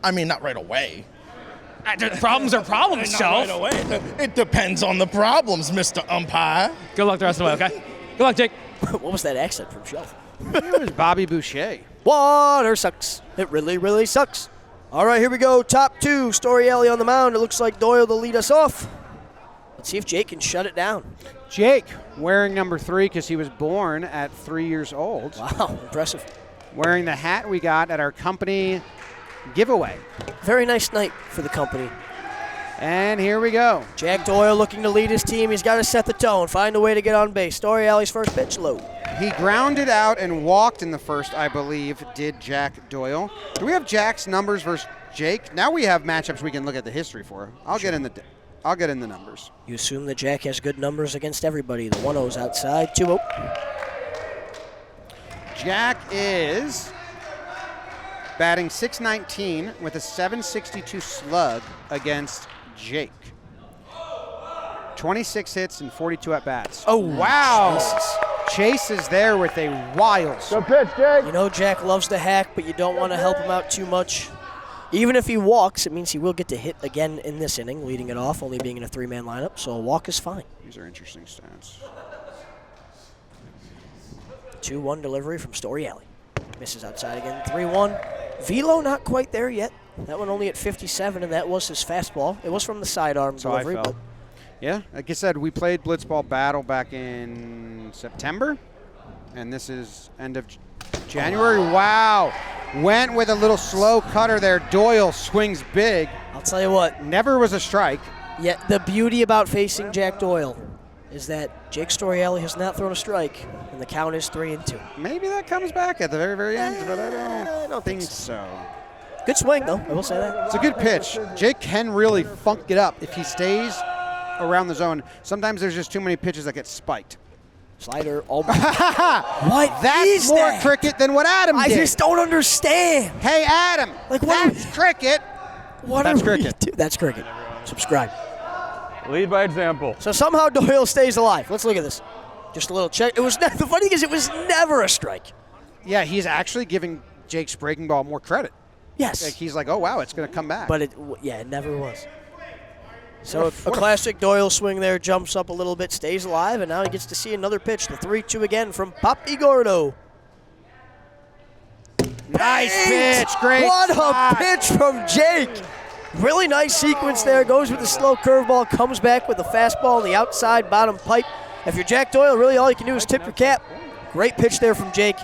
Speaker 13: I mean, not right away.
Speaker 11: Problems are problems, Shelf.
Speaker 13: Not right away. It depends on the problems, Mr. Umpire.
Speaker 11: Good luck the rest of the way, okay? Good luck, Jake.
Speaker 7: What was that accent from Shelf?
Speaker 1: It was Bobby Boucher.
Speaker 7: Water sucks. It really, really sucks. All right, here we go. Top 2, Storiale on the mound. It looks like Doyle to lead us off. Let's see if Jake can shut it down.
Speaker 1: Jake, wearing number 3 because he was born at 3 years old.
Speaker 7: Wow, impressive.
Speaker 1: Wearing the hat we got at our company giveaway.
Speaker 7: Very nice night for the company.
Speaker 1: And here we go.
Speaker 7: Jack Doyle looking to lead his team. He's got to set the tone, find a way to get on base. Storiale's first pitch, low.
Speaker 1: He grounded out and walked in the first, I believe, did Jack Doyle. Do we have Jack's numbers versus Jake? Now we have matchups we can look at the history for. I'll get in the numbers.
Speaker 7: You assume that Jack has good numbers against everybody. The 1-0's outside, 2-0.
Speaker 1: Jack is batting .619 with a .762 slug against Jake. 26 hits and 42 at-bats.
Speaker 7: Oh,
Speaker 1: wow.
Speaker 7: Jesus.
Speaker 1: Chase is there with a wild.
Speaker 14: Good pitch, Jake.
Speaker 7: You know Jack loves to hack, but you don't want to help him out too much. Even if he walks, it means he will get to hit again in this inning, leading it off, only being in a 3-man lineup, so a walk is fine.
Speaker 1: These are interesting stats.
Speaker 7: 2-1 delivery from Storiale. Misses outside again, 3-1. Velo not quite there yet. That one only at 57, and that was his fastball. It was from the sidearm delivery.
Speaker 1: But yeah, like I said, we played Blitzball Battle back in September, and this is end of January. Wow. Went with a little slow cutter there. Doyle swings big.
Speaker 7: I'll tell you what.
Speaker 1: Never was a strike.
Speaker 7: Yeah, the beauty about facing Jack Doyle is that Jake Storiale has not thrown a strike, and the count is 3-2.
Speaker 1: Maybe that comes back at the very, very end, but I don't think so.
Speaker 7: Good swing, though. I will say that.
Speaker 1: It's a good pitch. Jake can really funk it up if he stays around the zone. Sometimes there's just too many pitches that get spiked.
Speaker 7: Slider. Oh my. What?
Speaker 1: That's more cricket than what Adam did.
Speaker 7: I just don't understand.
Speaker 1: Hey, Adam.
Speaker 7: Like,
Speaker 1: that's cricket.
Speaker 7: That's
Speaker 1: cricket.
Speaker 7: That's cricket. Subscribe.
Speaker 6: Lead by example.
Speaker 7: So somehow Doyle stays alive. Let's look at this. Just a little check. It was the funny thing is it was never a strike.
Speaker 1: Yeah, he's actually giving Jake's breaking ball more credit.
Speaker 7: Yes.
Speaker 1: Like he's like, oh wow, it's going to come back.
Speaker 7: But it never was. So a classic Doyle swing there, jumps up a little bit, stays alive, and now he gets to see another pitch. The 3-2 again from Papi Gordo.
Speaker 1: Nice pitch, great.
Speaker 7: What
Speaker 1: spot.
Speaker 7: a pitch from Jake. Really nice sequence there. Goes with the slow curveball, comes back with the fastball on the outside bottom pipe. If you're Jack Doyle, really all you can do is tip your cap. Great pitch there from Jake.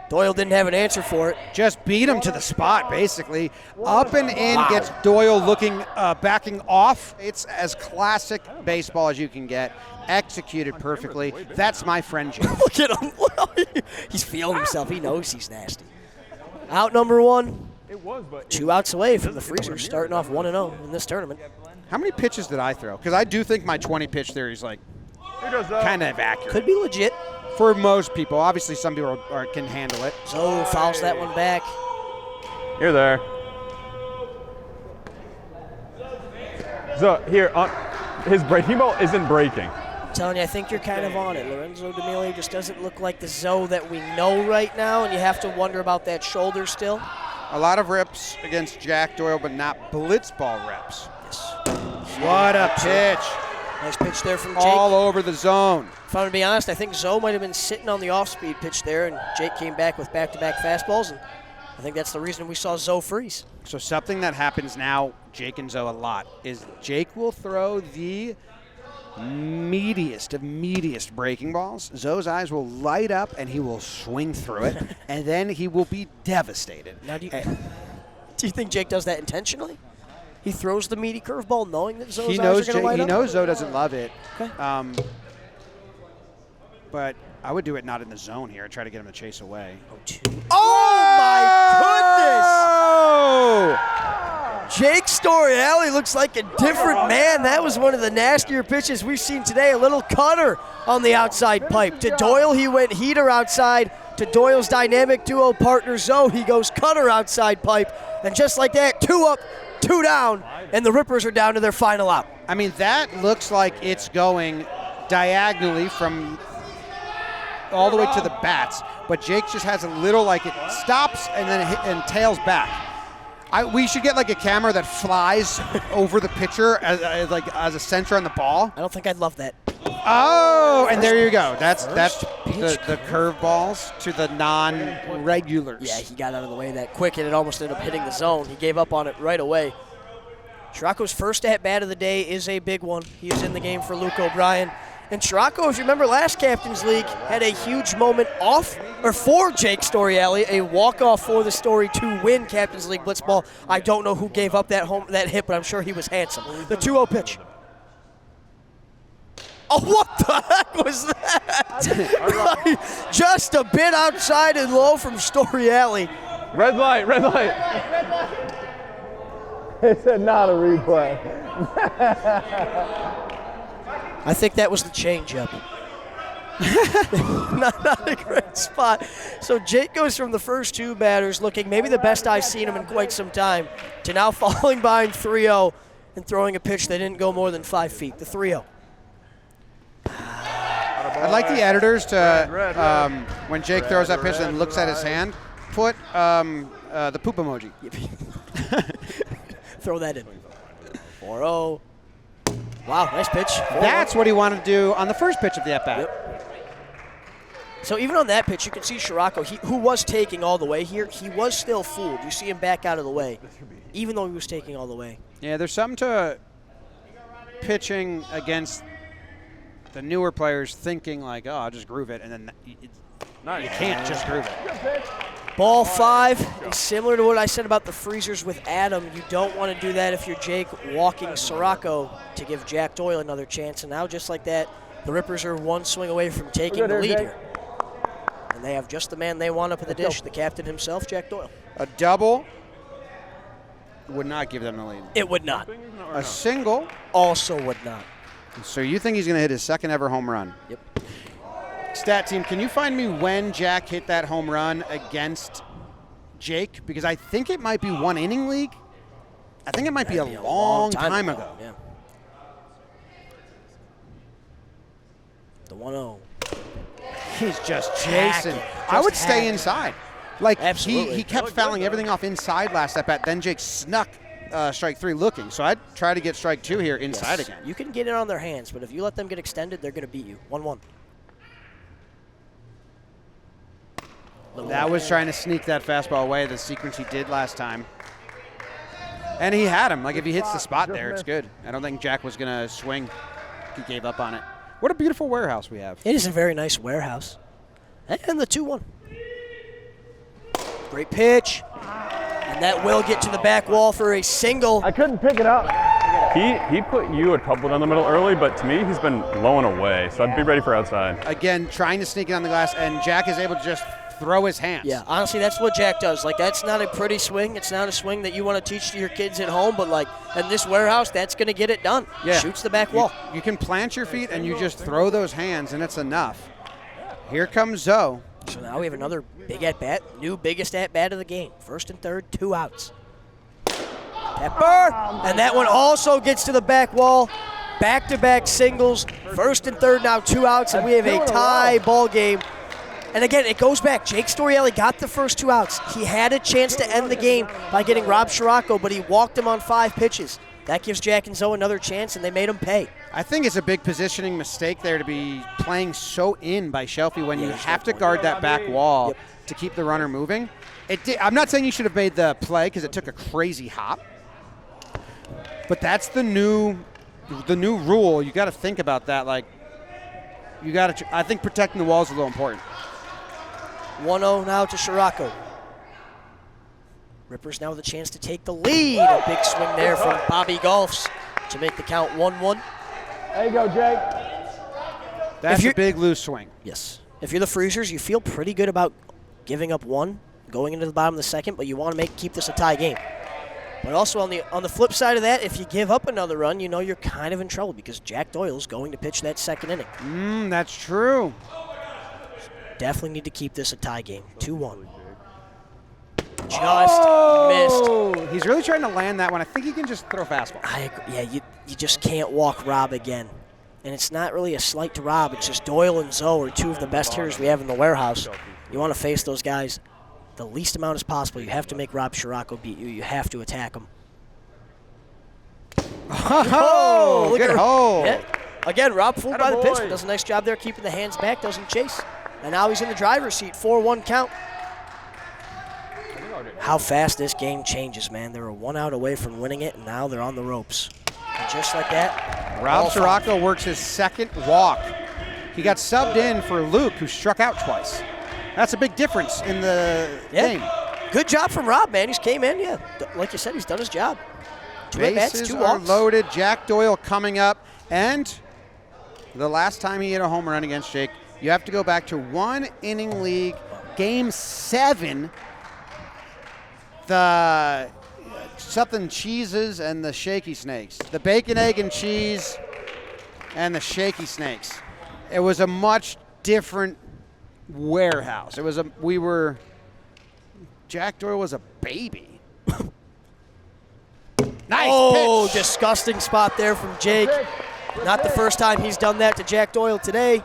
Speaker 7: Doyle didn't have an answer for it.
Speaker 1: Just beat him to the spot, basically. Up and in gets Doyle looking, backing off. It's as classic baseball as you can get. Executed perfectly. That's my friend Jake.
Speaker 7: Look at him. He's feeling himself. He knows he's nasty. Out number 1. 2 outs away from the freezer, starting off 1-0 in this tournament.
Speaker 1: How many pitches did I throw? Because I do think my 20-pitch theory is like kind of accurate.
Speaker 7: Could be legit.
Speaker 1: For most people. Obviously, some people can handle it.
Speaker 7: So fouls that one back.
Speaker 6: You're there. So here, his breaking ball isn't breaking.
Speaker 7: I'm telling you, I think you're kind of on it. Lorenzo DeMalia just doesn't look like the Zoe that we know right now, and you have to wonder about that shoulder still.
Speaker 1: A lot of reps against Jack Doyle, but not blitzball reps.
Speaker 7: Yes.
Speaker 1: What a pitch.
Speaker 7: Nice pitch there from Jake.
Speaker 1: All over the zone.
Speaker 7: If I'm going to be honest, I think Zoe might have been sitting on the off-speed pitch there, and Jake came back with back-to-back fastballs, and I think that's the reason we saw Zoe freeze.
Speaker 1: So something that happens now, Jake and Zoe a lot, is Jake will throw the meatiest of meatiest breaking balls. Zoe's eyes will light up, and he will swing through it, and then he will be devastated.
Speaker 7: Now, do you think Jake does that intentionally? He throws the meaty curveball knowing that Zoe's eyes are going to light up?
Speaker 1: He knows Zoe doesn't love it.
Speaker 7: Okay.
Speaker 1: But I would do it not in the zone here. Try to get him to chase away.
Speaker 7: Oh, my goodness! Jake Storiale looks like a different man. That was one of the nastier pitches we've seen today. A little cutter on the outside pipe. To Doyle, he went heater outside. to Doyle's dynamic duo partner Zoe. He goes cutter outside pipe, and just like that, 2 up, 2 down, and the Rippers are down to their final out.
Speaker 1: I mean, that looks like it's going diagonally from all the way to the bats, but Jake just has a little, like, it stops and then and tails back. We should get like a camera that flies over the pitcher as a center on the ball.
Speaker 7: I don't think I'd love that.
Speaker 1: Oh, and there you go. That's the curveballs to the non-regulars.
Speaker 7: Yeah, he got out of the way that quick, and it almost ended up hitting the zone. He gave up on it right away. Scirocco's first at-bat of the day is a big one. He is in the game for Luke O'Brien. And Scirocco, if you remember last Captain's League, had a huge moment for Jake Storiale, a walk-off for the Story to win Captain's League Blitzball. I don't know who gave up that hit, but I'm sure he was handsome. The 2-0 pitch. Oh, what the heck was that? Just a bit outside and low from Storiale.
Speaker 6: Red light, red light.
Speaker 14: It said not a replay.
Speaker 7: I think that was the changeup. not a great spot. So Jake goes from the first 2 batters looking maybe the best I've seen him in quite some time to now falling behind 3-0 and throwing a pitch that didn't go more than 5 feet, the 3-0.
Speaker 1: I'd like the editors to, when Jake throws that pitch and looks at his hand, put the poop emoji.
Speaker 7: Throw that in. 4-0. Wow, nice pitch. 4-0.
Speaker 1: That's what he wanted to do on the first pitch of the at-bat.
Speaker 7: Yep. So even on that pitch, you can see Scirocco, who was taking all the way here, he was still fooled. You see him back out of the way, even though he was taking all the way.
Speaker 1: Yeah, there's something to pitching against the newer players thinking like, oh, I'll just groove it, and then you can't just groove it.
Speaker 7: Ball 5, and similar to what I said about the freezers with Adam, you don't want to do that if you're Jake walking Scirocco to give Jack Doyle another chance. And now just like that, the Rippers are 1 swing away from taking the lead here. And they have just the man they want up at the dish, the captain himself, Jack Doyle.
Speaker 1: A double would not give them the lead.
Speaker 7: It would not.
Speaker 1: A single
Speaker 7: also would not.
Speaker 1: So you think he's going to hit his second ever home run?
Speaker 7: Yep.
Speaker 1: Stat team, can you find me when Jack hit that home run against Jake? Because I think it might be 1 inning league. I think it might be a long time ago.
Speaker 7: Yeah. The 1-0.
Speaker 1: He's just chasing. I would stay inside. Like, he kept fouling everything off inside last at bat. Then Jake snuck strike 3 looking. So I'd try to get strike 2 here inside again.
Speaker 7: You can get it on their hands, but if you let them get extended, they're going to beat you. 1-1.
Speaker 1: That was trying to sneak that fastball away, the sequence he did last time. And he had him. Like, if he hits the spot there, it's good. I don't think Jack was going to swing. He gave up on it. What a beautiful warehouse we have.
Speaker 7: It is a very nice warehouse. And the 2-1. Great pitch. And that will get to the back wall for a single.
Speaker 14: I couldn't pick it up.
Speaker 6: He put you a couple down the middle early, but to me, he's been low and away, so I'd be ready for outside.
Speaker 1: Again, trying to sneak it on the glass, and Jack is able to just throw his hands.
Speaker 7: Yeah, honestly, that's what Jack does. Like, that's not a pretty swing. It's not a swing that you want to teach to your kids at home, but, like, in this warehouse, that's going to get it done.
Speaker 1: Yeah.
Speaker 7: Shoots the back wall.
Speaker 1: You can plant your feet, and you just throw those hands, and it's enough. Here comes Zoe.
Speaker 7: So now we have another big at-bat, new biggest at-bat of the game. First and third, 2 outs. Pepper, and that one also gets to the back wall. Back-to-back singles, first and third, now 2 outs, and we have a tie ball game. And again, it goes back. Jake Storiale got the first 2 outs. He had a chance to end the game by getting Rob Scirocco, but he walked him on 5 pitches. That gives Jack and Zoe another chance, and they made him pay.
Speaker 1: I think it's a big positioning mistake there to be playing so in by Shelfy when you have to guard that back wall to keep the runner moving. I'm not saying you should have made the play because it took a crazy hop, but that's the new rule. You got to think about that. Like, you got to. I think protecting the wall is a little important.
Speaker 7: 1-0 now to Scirocco. Rippers now with a chance to take the lead. A big swing there from Bobby Golfs to make the count 1-1.
Speaker 14: There you go, Jake.
Speaker 1: That's a big loose swing.
Speaker 7: Yes. If you're the Freezers, you feel pretty good about giving up 1, going into the bottom of the second, but you want to keep this a tie game. But also on the flip side of that, if you give up another run, you know you're kind of in trouble because Jack Doyle's going to pitch that second inning.
Speaker 1: That's true.
Speaker 7: Definitely need to keep this a tie game. 2-1. Just missed.
Speaker 1: He's really trying to land that one. I think he can just throw a fastball.
Speaker 7: I agree. Yeah, you just can't walk Rob again. And it's not really a slight to Rob. It's just Doyle and Zoe are two of the best hitters we have in the warehouse. You want to face those guys the least amount as possible. You have to make Rob Scirocco beat you. You have to attack him.
Speaker 1: Oh,
Speaker 7: look
Speaker 1: good
Speaker 7: at
Speaker 1: hole.
Speaker 7: Yeah. Again, Rob fooled by the pitch, but does a nice job there keeping the hands back, doesn't chase. And now he's in the driver's seat, 4-1 count. How fast this game changes, man. They were 1 out away from winning it, and now they're on the ropes. And just like that,
Speaker 1: Rob Scirocco works his second walk. He got subbed in for Luke, who struck out twice. That's a big difference in the game.
Speaker 7: Good job from Rob, man. He's came in, yeah. Like you said, he's done his job. 2 at-bats,
Speaker 1: Bases
Speaker 7: 2
Speaker 1: are
Speaker 7: walks.
Speaker 1: loaded. Jack Doyle coming up. And the last time he hit a home run against Jake, you have to go back to 1 inning league, game 7. The something cheeses and the shaky snakes. The bacon, egg, and cheese and the shaky snakes. It was a much different warehouse. It was Jack Doyle was a baby. Nice
Speaker 7: Oh,
Speaker 1: pitch.
Speaker 7: disgusting spot there from Jake. Not the first time he's done that to Jack Doyle today.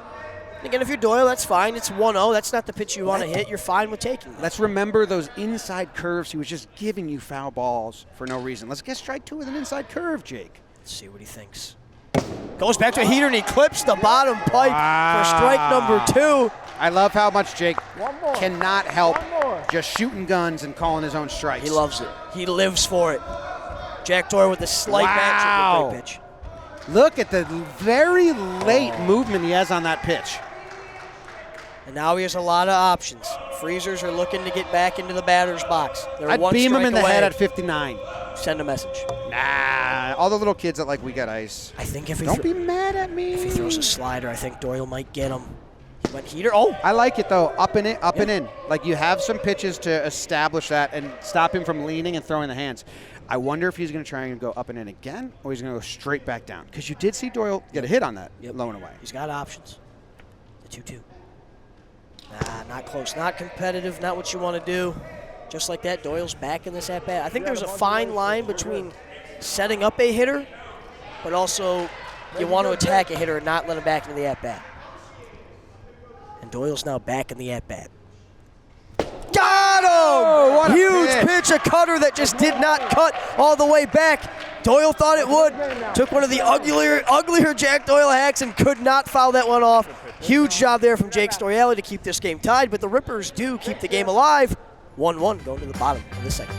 Speaker 7: And again, if you're Doyle, that's fine. It's 1-0. That's not the pitch you want to hit. You're fine with taking that.
Speaker 1: Let's remember those inside curves. He was just giving you foul balls for no reason. Let's get strike 2 with an inside curve, Jake.
Speaker 7: Let's see what he thinks. Goes back to a heater, and he clips the bottom pipe for strike number 2.
Speaker 1: I love how much Jake cannot help just shooting guns and calling his own strikes.
Speaker 7: He loves it. He lives for it. Jack Doyle with a slight matchup. Great pitch.
Speaker 1: Look at the very late movement he has on that pitch.
Speaker 7: And now he has a lot of options. Freezers are looking to get back into the batter's box. They're
Speaker 1: I'd
Speaker 7: one
Speaker 1: beam him
Speaker 7: strike
Speaker 1: in the
Speaker 7: away.
Speaker 1: head at 59.
Speaker 7: Send a message.
Speaker 1: Nah, all the little kids that like we got ice.
Speaker 7: I think if he
Speaker 1: Don't be mad at me.
Speaker 7: If he throws a slider, I think Doyle might get him. He went heater. Oh!
Speaker 1: I like it though, up and in, and in. Like you have some pitches to establish that and stop him from leaning and throwing the hands. I wonder if he's going to try and go up and in again, or he's going to go straight back down. Because you did see Doyle get a hit on that, low and away.
Speaker 7: He's got options. The 2-2. Nah, not close. Not competitive. Not what you want to do. Just like that, Doyle's back in this at-bat. I think there's a fine line between setting up a hitter, but also you want to attack a hitter and not let him back into the at-bat. And Doyle's now back in the at-bat. Got him!
Speaker 1: Oh, what a
Speaker 7: Huge pitch, a cutter that just did not cut all the way back. Doyle thought it would. Took one of the uglier Jack Doyle hacks and could not foul that one off. Huge job there from Jake Storiale to keep this game tied, but the Rippers do keep the game alive. 1-1 going to the bottom of the second.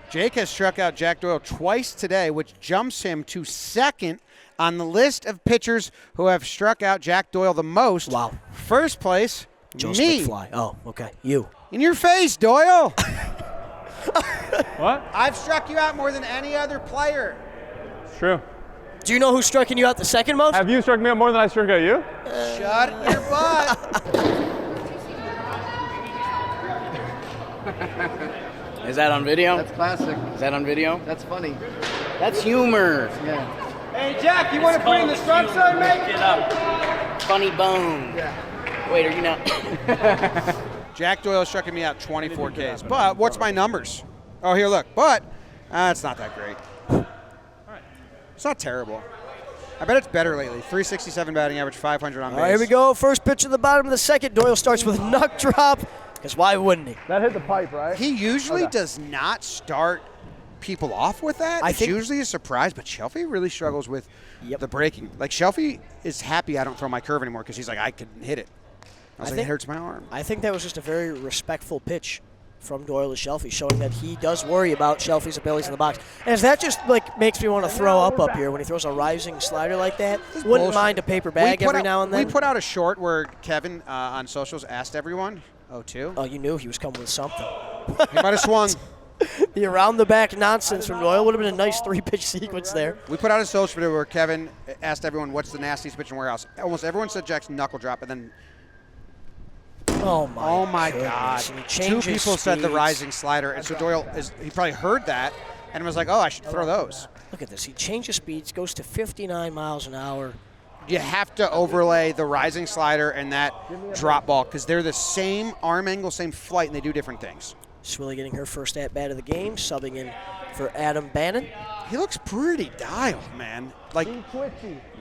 Speaker 1: Jake has struck out Jack Doyle twice today, which jumps him to second on the list of pitchers who have struck out Jack Doyle the most.
Speaker 7: Wow.
Speaker 1: First place,
Speaker 7: Joseph
Speaker 1: me.
Speaker 7: McFly. Oh, okay. You.
Speaker 1: In your face, Doyle.
Speaker 6: What?
Speaker 1: I've struck you out more than any other player.
Speaker 6: It's true.
Speaker 7: Do you know who's striking you out the second most?
Speaker 6: Have you struck me out more than I struck out you?
Speaker 1: Shut your butt.
Speaker 16: Is that on video?
Speaker 10: That's classic.
Speaker 16: Is that on video?
Speaker 10: That's funny.
Speaker 16: That's humor.
Speaker 10: Yeah.
Speaker 1: Hey, Jack, you want to put in the strike zone, mate?
Speaker 16: Get up. Funny bone. Yeah. Wait, are you not?
Speaker 1: Jack Doyle struck me out 24 Ks. But what's my numbers? Oh, here, look. But it's not that great. It's not terrible. I bet it's better lately. 367 batting average, 500 on base.
Speaker 7: All right, here we go. First pitch of the bottom of the second. Doyle starts with knuck drop, because why wouldn't he?
Speaker 14: That hit the pipe, right?
Speaker 1: He usually does not start people off with that. It's usually a surprise, but Shelfy really struggles with the breaking. Like, Shelfy is happy I don't throw my curve anymore because he's like, I can hit it. I was like, it hurts my arm.
Speaker 7: I think that was just a very respectful pitch from Doyle to Shelfy, showing that he does worry about Shelfy's abilities in the box. And if that just makes me want to throw up here when he throws a rising slider like that. Wouldn't mind a paper bag every now and then.
Speaker 1: We put out a short where Kevin on socials asked everyone. Oh, two?
Speaker 7: Oh, you knew he was coming with something.
Speaker 1: He might have swung.
Speaker 7: The around-the-back nonsense from Doyle would have been a nice 3-pitch sequence there.
Speaker 1: We put out a social video where Kevin asked everyone, what's the nastiest pitch in warehouse? Almost everyone said Jack's knuckle drop, and then
Speaker 7: oh my
Speaker 1: God.
Speaker 7: goodness. And he
Speaker 1: 2
Speaker 7: changes
Speaker 1: people said the
Speaker 7: speeds.
Speaker 1: rising slider, and so Doyle, he probably heard that and was like, oh, I should throw those.
Speaker 7: Look at this. He changes speeds, goes to 59 miles an hour.
Speaker 1: You have to overlay the rising slider and that drop ball because they're the same arm angle, same flight, and they do different things.
Speaker 7: Swilly getting her first at-bat of the game, subbing in for Adam Bannon.
Speaker 1: He looks pretty dialed, man. Like,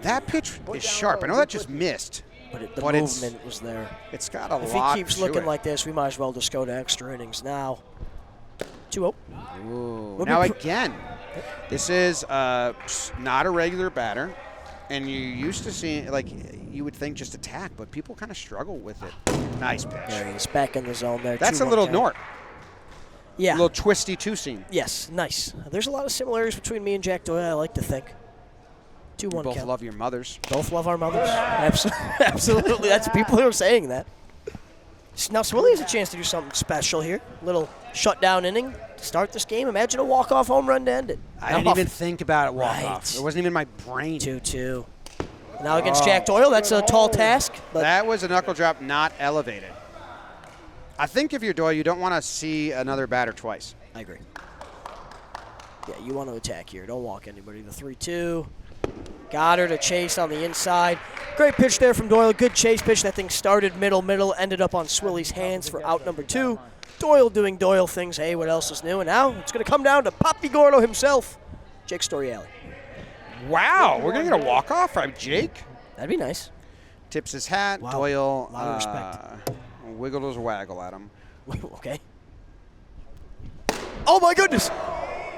Speaker 1: that pitch is sharp. I know that just missed.
Speaker 7: But the movement was there.
Speaker 1: It's got a
Speaker 7: if
Speaker 1: lot
Speaker 7: he keeps
Speaker 1: to
Speaker 7: looking
Speaker 1: it.
Speaker 7: like this, we might as well just go to extra innings now. 2-0.
Speaker 1: Ooh. Now, again, this is not a regular batter. And you used to see, like, you would think just attack, but people kind of struggle with it. Nice pitch.
Speaker 7: There he is, back in the zone there.
Speaker 1: That's a little Knorp.
Speaker 7: Yeah.
Speaker 1: A little twisty two-seam.
Speaker 7: Yes, nice. There's a lot of similarities between me and Jack Doyle, I like to think. 2-1
Speaker 1: Both
Speaker 7: count.
Speaker 1: love your mothers.
Speaker 7: Both love our mothers. Absolutely. That's people who are saying that. Now, Swilly has a chance to do something special here. Little shutdown inning to start this game. Imagine a walk-off home run to end it.
Speaker 1: I didn't even think about it walk-off.
Speaker 7: Right.
Speaker 1: It wasn't even in my brain.
Speaker 7: 2-2. Now against Jack Doyle, that's a tall task. But
Speaker 1: that was a knuckle drop not elevated. I think if you're Doyle, you don't want to see another batter twice.
Speaker 7: I agree. Yeah, you want to attack here. Don't walk anybody. The 3-2. Got her to chase on the inside. Great pitch there from Doyle. Good chase pitch. That thing started middle, ended up on Swilly's hands for out number 2. Doyle doing Doyle things. Hey, what else is new? And now it's going to come down to Papi Gordo himself, Jake Storiale.
Speaker 1: Wow, we're going to get a walk-off from Jake?
Speaker 7: That'd be nice.
Speaker 1: Tips his hat.
Speaker 7: Wow.
Speaker 1: Doyle
Speaker 7: A lot of respect.
Speaker 1: wiggled his waggle at him.
Speaker 7: Okay. Oh, my goodness.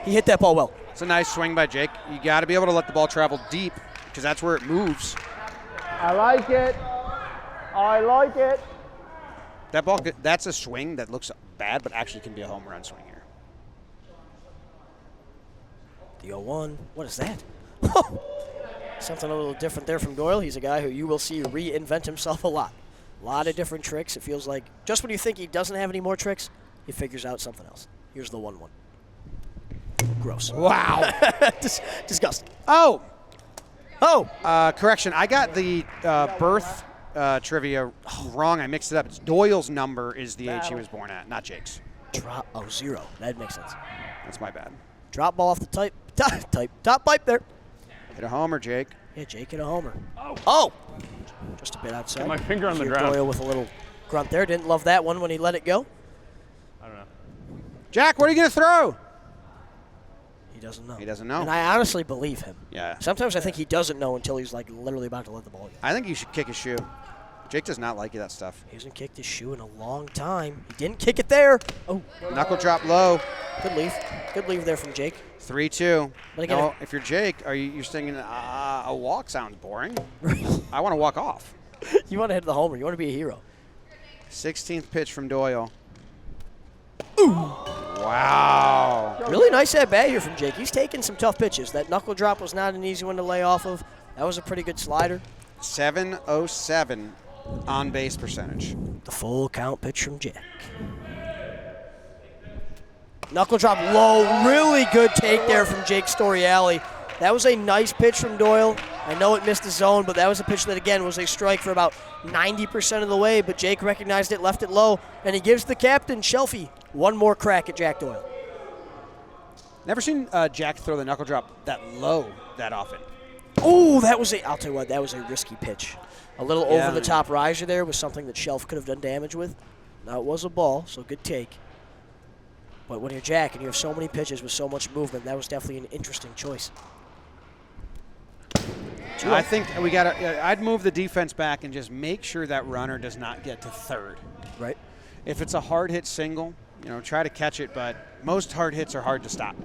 Speaker 7: He hit that ball well.
Speaker 1: It's a nice swing by Jake. You got to be able to let the ball travel deep because that's where it moves.
Speaker 14: I like it. I like it.
Speaker 1: That ball, that's a swing that looks bad, but actually can be a home run swing here.
Speaker 7: The 0-1. What is that? Something a little different there from Doyle. He's a guy who you will see reinvent himself a lot. A lot of different tricks. It feels like just when you think he doesn't have any more tricks, he figures out something else. Here's the 1-1. Gross.
Speaker 1: Wow.
Speaker 7: Disgusting.
Speaker 1: Oh.
Speaker 7: Oh.
Speaker 1: Correction. I got the birth trivia wrong. I mixed it up. It's Doyle's number is the age he was born at, not Jake's.
Speaker 7: Drop. Oh, 0. That makes sense.
Speaker 1: That's my bad.
Speaker 7: Drop ball off the top pipe there.
Speaker 1: Hit a homer, Jake.
Speaker 7: Yeah, Jake hit a homer. Oh. Just a bit outside.
Speaker 6: Got my finger on the
Speaker 7: Here
Speaker 6: ground.
Speaker 7: Doyle with a little grunt there. Didn't love that one when he let it go.
Speaker 6: I don't know.
Speaker 1: Jack, what are you going to throw?
Speaker 7: He doesn't know.
Speaker 1: He doesn't know.
Speaker 7: And I honestly believe him.
Speaker 1: Yeah.
Speaker 7: Sometimes I think he doesn't know until he's like literally about to let the ball go.
Speaker 1: I think you should kick his shoe. Jake does not like that stuff.
Speaker 7: He hasn't kicked his shoe in a long time. He didn't kick it there. Oh.
Speaker 1: Knuckle drop low.
Speaker 7: Good leave. Good leave there from Jake.
Speaker 1: 3-2.
Speaker 7: But again,
Speaker 1: no, if you're Jake, you're thinking a walk sounds boring. I want to walk off.
Speaker 7: You want to hit the homer. You want to be a hero.
Speaker 1: 16th pitch from Doyle. Ooh. Wow.
Speaker 7: Really nice at bat here from Jake. He's taking some tough pitches. That knuckle drop was not an easy one to lay off of. That was a pretty good slider.
Speaker 1: 707 on base percentage.
Speaker 7: The full count pitch from Jack. Knuckle drop low. Really good take there from Jake Storiale. That was a nice pitch from Doyle. I know it missed the zone, but that was a pitch that, again, was a strike for about 90% of the way, but Jake recognized it, left it low, and he gives the captain, Shelfy, one more crack at Jack Doyle.
Speaker 1: Never seen Jack throw the knuckle drop that low that often.
Speaker 7: Oh, I'll tell you what, that was a risky pitch. A little over-the-top riser there was something that Shelf could have done damage with. Now, it was a ball, so good take. But when you're Jack and you have so many pitches with so much movement, that was definitely an interesting choice.
Speaker 1: I think we got to. I'd move the defense back and just make sure that runner does not get to third.
Speaker 7: Right.
Speaker 1: If it's a hard hit single, try to catch it, but most hard hits are hard to stop.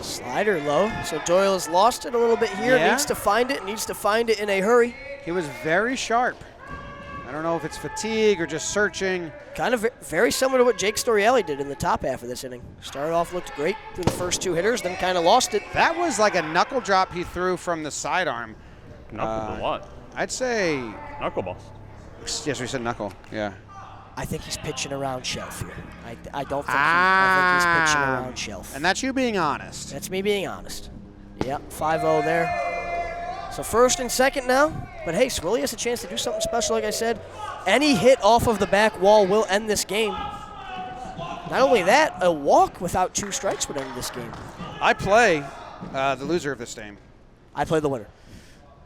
Speaker 7: Slider low. So Doyle has lost it a little bit here.
Speaker 1: Yeah.
Speaker 7: Needs to find it in a hurry.
Speaker 1: He was very sharp. I don't know if it's fatigue or just searching.
Speaker 7: Kind of very similar to what Jake Storiale did in the top half of this inning. Started off, looked great through the first 2 hitters, then kind of lost it.
Speaker 1: That was like a knuckle drop he threw from the sidearm.
Speaker 6: Knuckle to what?
Speaker 1: I'd say
Speaker 6: knuckleballs.
Speaker 1: Yes, we said knuckle. Yeah.
Speaker 7: I think he's pitching around Shelf here. I don't think I think he's pitching around Shelf.
Speaker 1: And that's you being honest.
Speaker 7: That's me being honest. Yep, 5-0 there. So first and second now. But hey, Swilly has a chance to do something special, like I said. Any hit off of the back wall will end this game. Not only that, a walk without 2 strikes would end this game.
Speaker 1: I play the loser of this game.
Speaker 7: I play the winner.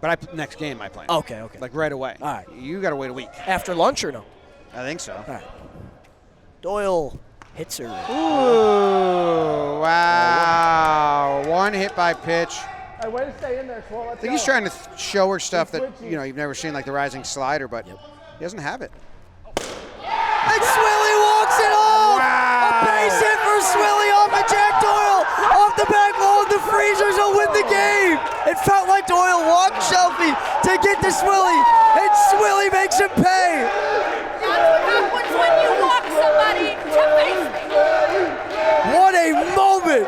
Speaker 1: But next game I play.
Speaker 7: Okay.
Speaker 1: Like right away.
Speaker 7: All right.
Speaker 1: You got to wait a week.
Speaker 7: After lunch or no?
Speaker 1: I think so.
Speaker 7: All right. Doyle hits her.
Speaker 1: Ooh, wow. 1 hit by pitch.
Speaker 14: Hey, way to stay in there, Swole.
Speaker 1: I think he's trying to show her stuff that you've never seen, like the rising slider, but he doesn't have it.
Speaker 7: And Swilly walks it off!
Speaker 1: Wow.
Speaker 7: A base hit for Swilly off of Jack Doyle! Off the back wall, the Freezers will win the game! It felt like Doyle walked Shelfy to get to Swilly, and Swilly makes him pay!
Speaker 12: That's what happens when you walk somebody to face me.
Speaker 7: What a moment!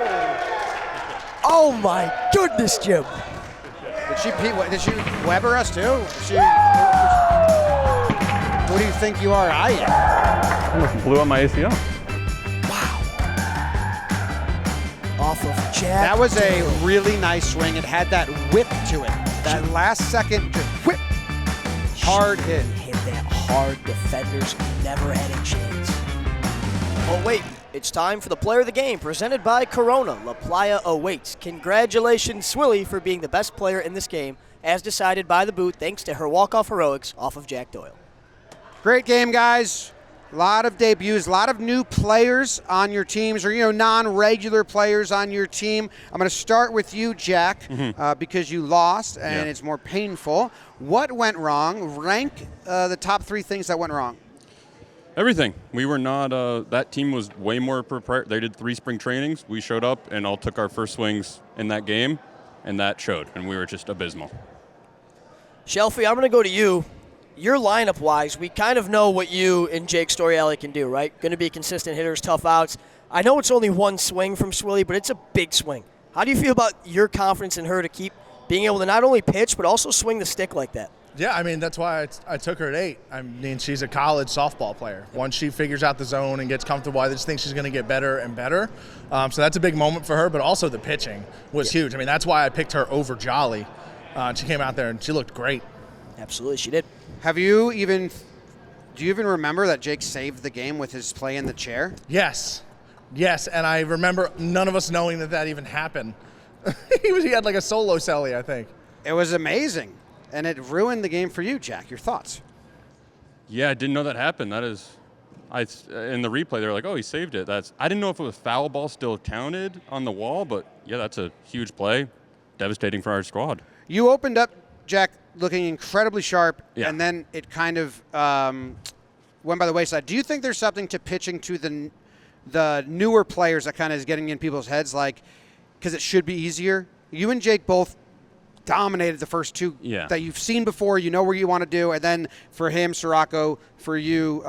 Speaker 7: Oh my goodness, Jim.
Speaker 1: Did she Weber us too? Who do you think you are? I am.
Speaker 6: Almost blew up my ACL.
Speaker 7: Off of Jack.
Speaker 1: That was a really nice swing. It had that whip to it. That last second just whip. Hard hit.
Speaker 7: Hit that hard. Defenders never had a chance. Oh wait, it's time for the player of the game, presented by Corona. La Playa awaits. Congratulations, Swilly, for being the best player in this game, as decided by the booth, thanks to her walk-off heroics off of Jack Doyle.
Speaker 1: Great game, guys. A lot of debuts, a lot of new players on your teams, or non-regular players on your team. I'm going to start with you, Jack, because you lost and it's more painful. What went wrong? Rank the top 3 things that went wrong.
Speaker 17: Everything. We were not. That team was way more prepared. They did 3 spring trainings. We showed up and all took our first swings in that game, and that showed. And we were just abysmal.
Speaker 7: Shelfy, I'm going to go to you. Your lineup-wise, we kind of know what you and Jake Storiale can do, right? Going to be consistent hitters, tough outs. I know it's only 1 swing from Swilly, but it's a big swing. How do you feel about your confidence in her to keep being able to not only pitch, but also swing the stick like that?
Speaker 13: Yeah, I mean, that's why I took her at 8. I mean, she's a college softball player. Once she figures out the zone and gets comfortable, I just think she's going to get better and better. So that's a big moment for her, but also the pitching was huge. I mean, that's why I picked her over Jolly. She came out there and she looked great.
Speaker 7: Absolutely, she did.
Speaker 1: Do you even remember that Jake saved the game with his play in the chair?
Speaker 13: Yes, and I remember none of us knowing that even happened. He had like a solo celly, I think.
Speaker 1: It was amazing, and it ruined the game for you, Jack. Your thoughts?
Speaker 17: Yeah, I didn't know that happened. That is, in the replay, they were like, "Oh, he saved it." I didn't know if it was foul ball still counted on the wall, but yeah, that's a huge play, devastating for our squad.
Speaker 1: You opened up, Jack, looking incredibly sharp, and then it kind of went by the wayside. Do you think there's something to pitching to the newer players that kind of is getting in people's heads, like, because it should be easier? You and Jake both dominated the first 2 that you've seen before. You know where you want to do, and then for him, Sirocco, for you,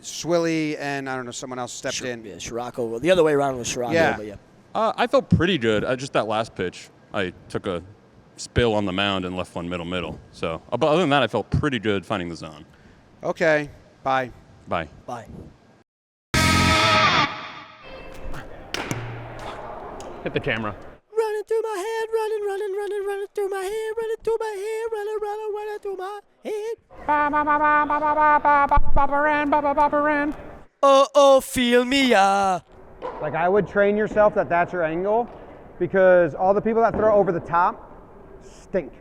Speaker 1: Swilly, and I don't know, someone else stepped in.
Speaker 7: Yeah, Sirocco. The other way around was Sirocco.
Speaker 1: Yeah.
Speaker 7: But yeah.
Speaker 17: I felt pretty good. Just that last pitch, I took a spill on the mound and left one middle. So, but other than that, I felt pretty good finding the zone.
Speaker 1: Okay. Bye.
Speaker 17: Bye.
Speaker 7: Bye.
Speaker 6: Hit the camera.
Speaker 7: Running through my head, running through my head, running through my head, running through my head. Oh, feel me,
Speaker 1: Like, I would train yourself that's your angle, because all the people that throw over the top stink.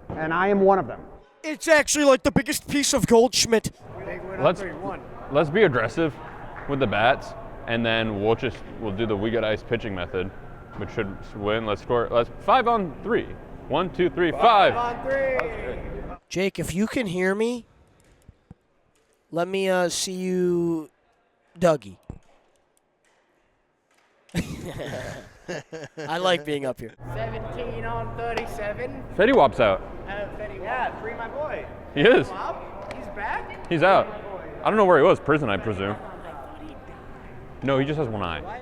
Speaker 1: And I am one of them.
Speaker 7: It's actually like the biggest piece of Goldschmidt.
Speaker 6: Let's be aggressive with the bats, and then we'll do the we got ice pitching method, which should win. Let's 5 on 3. 1, 2, 3, 5
Speaker 14: on 3.
Speaker 7: Jake, if you can hear me, let me see you, Dougie. I like being up here.
Speaker 14: 17 on 37.
Speaker 6: Fetty Wap's out.
Speaker 14: Yeah, free my boy.
Speaker 6: He is.
Speaker 14: He's back?
Speaker 6: He's out. I don't know where he was. Prison, I presume. No, he just has one eye.